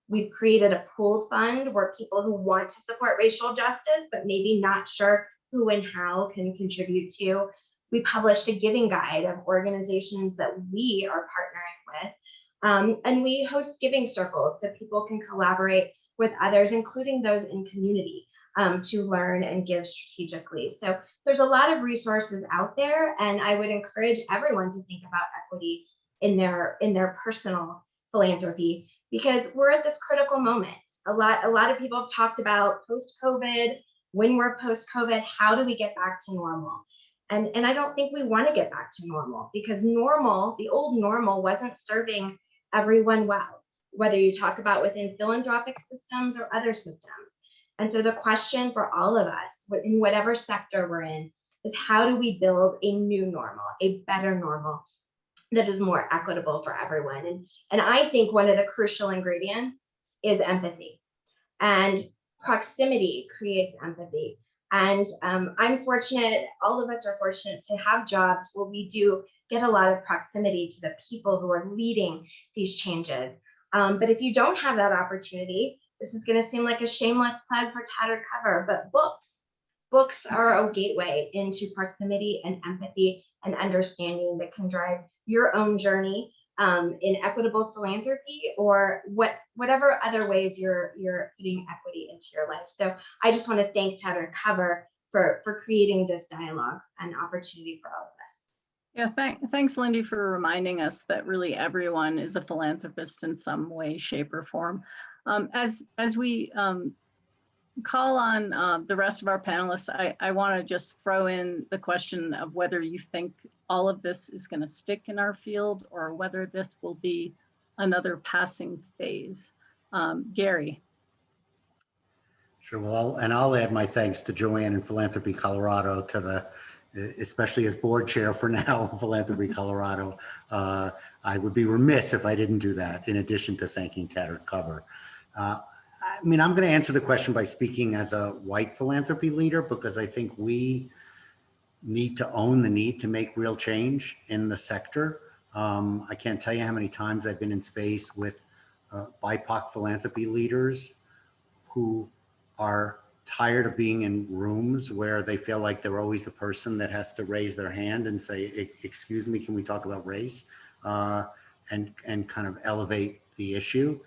Speaker 6: We've created a pooled fund where people who want to support racial justice, but maybe not sure who and how can contribute to. We published a giving guide of organizations that we are partnering with. And we host giving circles so people can collaborate with others, including those in community, to learn and give strategically. So there's a lot of resources out there, and I would encourage everyone to think about equity in their personal philanthropy, because we're at this critical moment. A lot of people have talked about post-COVID. When we're post-COVID, how do we get back to normal? And I don't think we want to get back to normal, because normal, the old normal, wasn't serving everyone well, whether you talk about within philanthropic systems or other systems. And so the question for all of us, in whatever sector we're in, is how do we build a new normal, a better normal that is more equitable for everyone? And I think one of the crucial ingredients is empathy. And proximity creates empathy. And I'm fortunate, all of us are fortunate to have jobs where we do get a lot of proximity to the people who are leading these changes. But if you don't have that opportunity, this is going to seem like a shameless plug for Tattered Cover, but books are a gateway into proximity and empathy and understanding that can drive your own journey in equitable philanthropy, or whatever other ways you're putting equity into your life. So I just want to thank Tattered Cover for creating this dialogue and opportunity for all of us.
Speaker 2: Yeah, thanks, Lindy, for reminding us that really everyone is a philanthropist in some way, shape, or form. As we call on the rest of our panelists, I want to just throw in the question of whether you think all of this is going to stick in our field or whether this will be another passing phase. Gary.
Speaker 7: Sure. Well, I'll add my thanks to Joanne and Philanthropy Colorado, especially as board chair for now of Philanthropy Colorado. I would be remiss if I didn't do that, in addition to thanking Tattered Cover. I mean, I'm going to answer the question by speaking as a white philanthropy leader, because I think we need to own the need to make real change in the sector. I can't tell you how many times I've been in space with BIPOC philanthropy leaders who are tired of being in rooms where they feel like they're always the person that has to raise their hand and say, excuse me, can we talk about race? And kind of elevate the issue.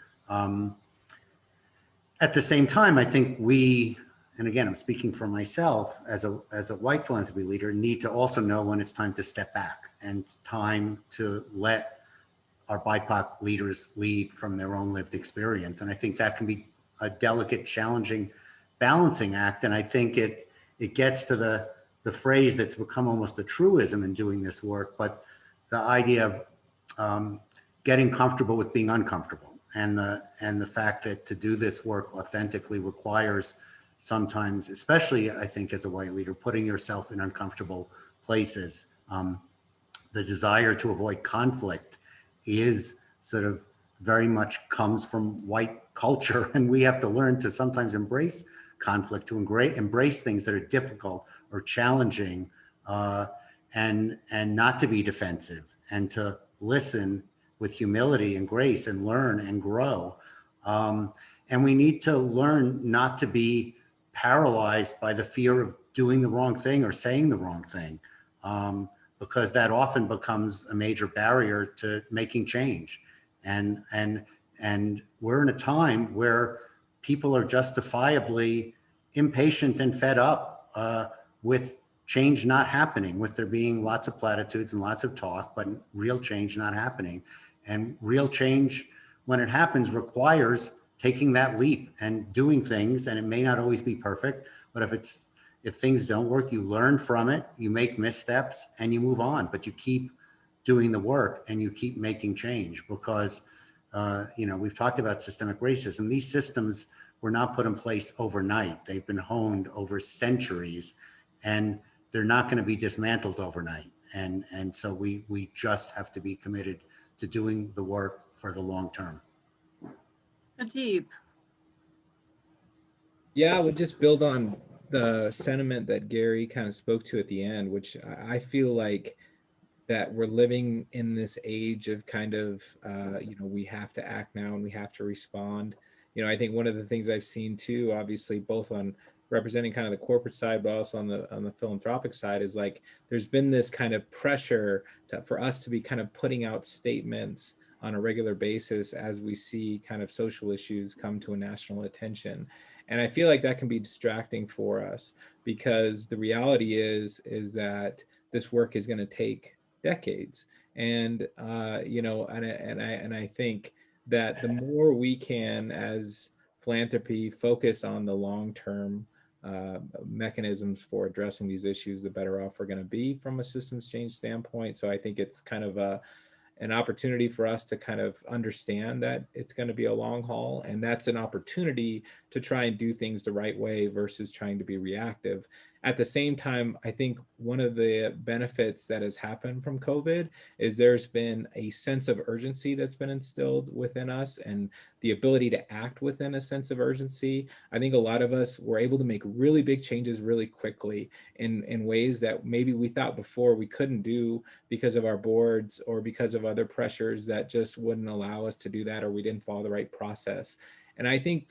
Speaker 7: At the same time, I think we, and again, I'm speaking for myself as a white philanthropy leader, need to also know when it's time to step back and it's time to let our BIPOC leaders lead from their own lived experience. And I think that can be a delicate, challenging balancing act. And I think it gets to the phrase that's become almost a truism in doing this work, but the idea of getting comfortable with being uncomfortable. And the fact that to do this work authentically requires sometimes, especially I think as a white leader, putting yourself in uncomfortable places. The desire to avoid conflict is sort of very much comes from white culture, and we have to learn to sometimes embrace conflict, to embrace things that are difficult or challenging, and not to be defensive, and to listen with humility and grace and learn and grow. And we need to learn not to be paralyzed by the fear of doing the wrong thing or saying the wrong thing, because that often becomes a major barrier to making change. And we're in a time where people are justifiably impatient and fed up with change not happening, with there being lots of platitudes and lots of talk, but real change not happening. And real change, when it happens, requires taking that leap and doing things. And it may not always be perfect, but if things don't work, you learn from it, you make missteps, and you move on. But you keep doing the work and you keep making change, because we've talked about systemic racism. These systems were not put in place overnight. They've been honed over centuries, and they're not going to be dismantled overnight. And so we just have to be committed to doing the work for the long term.
Speaker 2: Adib.
Speaker 5: Yeah, I would just build on the sentiment that Gary kind of spoke to at the end, which I feel like that we're living in this age of kind of, we have to act now and we have to respond. I think one of the things I've seen too, obviously, both on representing kind of the corporate side, but also on the philanthropic side, is like there's been this kind of pressure for us to be kind of putting out statements on a regular basis as we see kind of social issues come to a national attention. And I feel like that can be distracting for us, because the reality is that this work is going to take decades. And I think that the more we can, as philanthropy, focus on the long-term mechanisms for addressing these issues, the better off we're going to be from a systems change standpoint. So I think it's kind of an opportunity for us to kind of understand that it's going to be a long haul, and that's an opportunity to try and do things the right way versus trying to be reactive. At the same time, I think one of the benefits that has happened from COVID is there's been a sense of urgency that's been instilled within us, and the ability to act within a sense of urgency. I think a lot of us were able to make really big changes really quickly in ways that maybe we thought before we couldn't do because of our boards or because of other pressures that just wouldn't allow us to do that, or we didn't follow the right process. And I think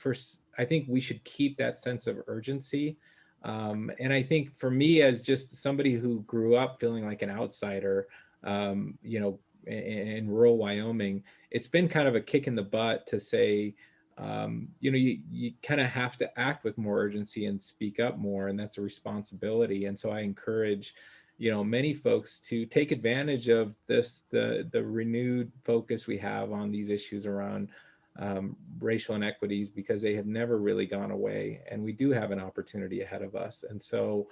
Speaker 5: we should keep that sense of urgency. And I think for me, as just somebody who grew up feeling like an outsider, in rural Wyoming, it's been kind of a kick in the butt to say, you kind of have to act with more urgency and speak up more, and that's a responsibility. And so I encourage, many folks to take advantage of the renewed focus we have on these issues around racial inequities, because they have never really gone away, and we do have an opportunity ahead of us. And so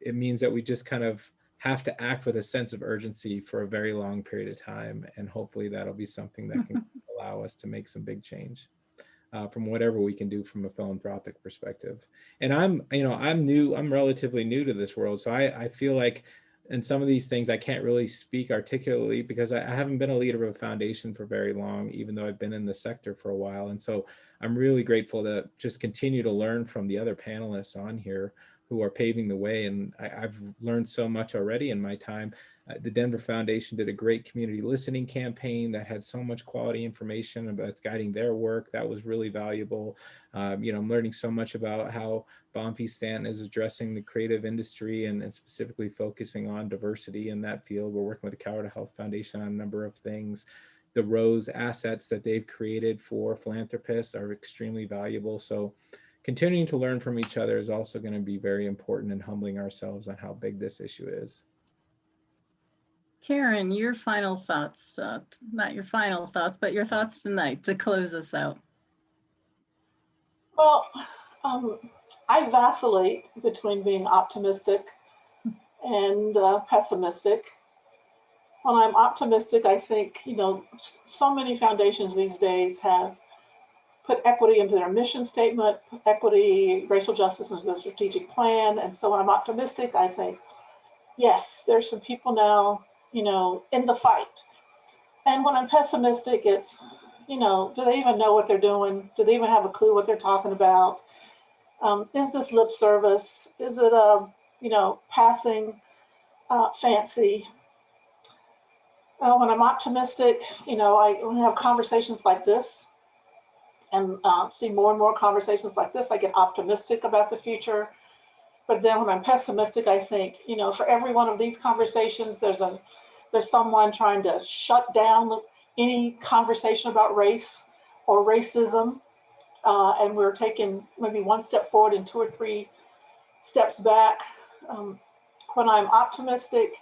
Speaker 5: it means that we just kind of have to act with a sense of urgency for a very long period of time, and hopefully that'll be something that can allow us to make some big change from whatever we can do from a philanthropic perspective. And I'm relatively new to this world, so I feel like in some of these things I can't really speak articulately, because I haven't been a leader of a foundation for very long, even though I've been in the sector for a while. And so I'm really grateful to just continue to learn from the other panelists on here who are paving the way. And I've learned so much already in my time. The Denver Foundation did a great community listening campaign that had so much quality information about guiding their work. That was really valuable. I'm learning so much about how Bonfi Stanton is addressing the creative industry and specifically focusing on diversity in that field. We're working with the Colorado Health Foundation on a number of things. The Rose assets that they've created for philanthropists are extremely valuable. So continuing to learn from each other is also going to be very important, in humbling ourselves on how big this issue is.
Speaker 2: Karen, your final thoughts, not your final thoughts, but your thoughts tonight to close us out.
Speaker 3: Well, I vacillate between being optimistic and pessimistic. When I'm optimistic, I think, so many foundations these days have put equity into their mission statement, equity, racial justice into their strategic plan. And so when I'm optimistic, I think, yes, there's some people now, in the fight. And when I'm pessimistic, it's, do they even know what they're doing? Do they even have a clue what they're talking about? Is this lip service? Is it passing fancy? When I'm optimistic, when I have conversations like this and see more and more conversations like this, I get optimistic about the future. But then when I'm pessimistic, I think, for every one of these conversations, there's someone trying to shut down any conversation about race or racism. And we're taking maybe one step forward and 2 or 3 steps back. When I'm optimistic,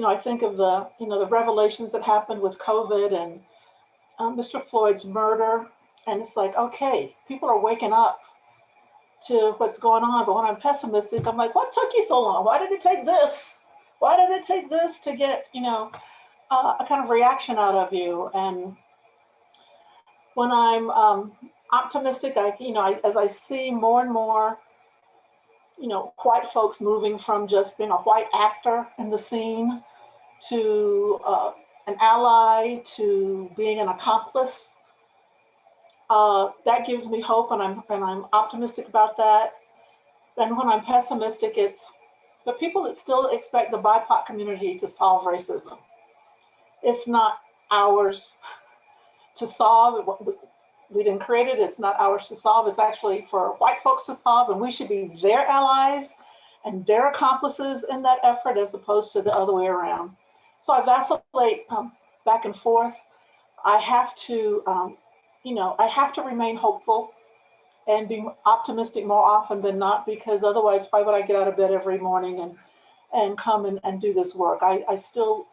Speaker 3: I think of the revelations that happened with COVID and Mr. Floyd's murder. And it's like, okay, people are waking up to what's going on. But when I'm pessimistic, I'm like, what took you so long? Why did it take this? Why did it take this to get, a kind of reaction out of you? And when I'm optimistic, as I see more and more, white folks moving from just being a white actor in the scene to an ally to being an accomplice, that gives me hope, and I'm optimistic about that. And when I'm pessimistic, it's the people that still expect the BIPOC community to solve racism. It's not ours to solve. We didn't create it. It's not ours to solve. It's actually for white folks to solve, and we should be their allies and their accomplices in that effort, as opposed to the other way around. So I vacillate back and forth. I have to, I have to remain hopeful and be optimistic more often than not, because otherwise, why would I get out of bed every morning and come and do this work? I still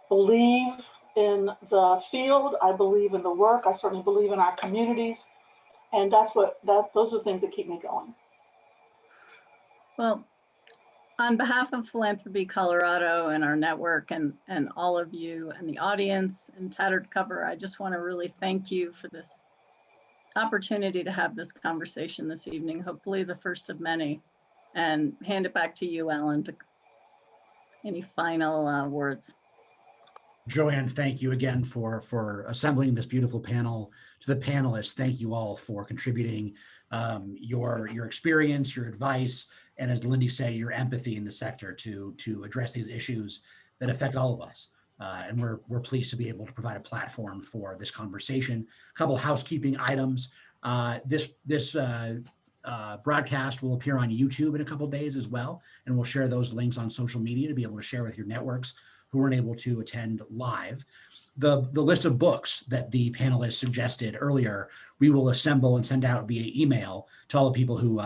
Speaker 3: believe in the field. I believe in the work. I certainly believe in our communities. And those are the things that keep me going.
Speaker 2: Well, on behalf of Philanthropy Colorado and our network and all of you and the audience and Tattered Cover, I just want to really thank you for this opportunity to have this conversation this evening, hopefully the first of many, and hand it back to you, Alan, to any final words.
Speaker 8: Joanne, thank you again for assembling this beautiful panel. To the panelists, thank you all for contributing your experience, your advice, and as Lindy said, your empathy in the sector to address these issues that affect all of us. And we're pleased to be able to provide a platform for this conversation. A couple housekeeping items. This broadcast will appear on YouTube in a couple days as well, and we'll share those links on social media to be able to share with your networks who weren't able to attend live. The list of books that the panelists suggested earlier, we will assemble and send out via email to all the people who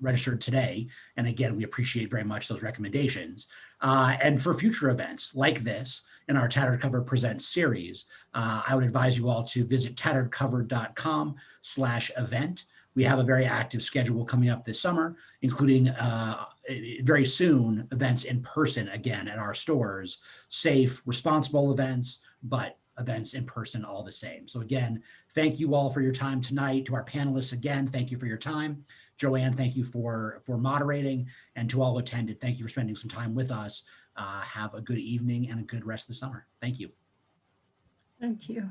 Speaker 8: registered today. And again, we appreciate very much those recommendations. And for future events like this in our Tattered Cover Presents series, I would advise you all to visit tatteredcover.com/event. We have a very active schedule coming up this summer, including very soon events in person again at our stores, safe, responsible events, but events in person all the same. So again, thank you all for your time tonight. To our panelists again, thank you for your time. Joanne, thank you for moderating, and to all who attended, thank you for spending some time with us. Have a good evening and a good rest of the summer. Thank you.
Speaker 2: Thank you.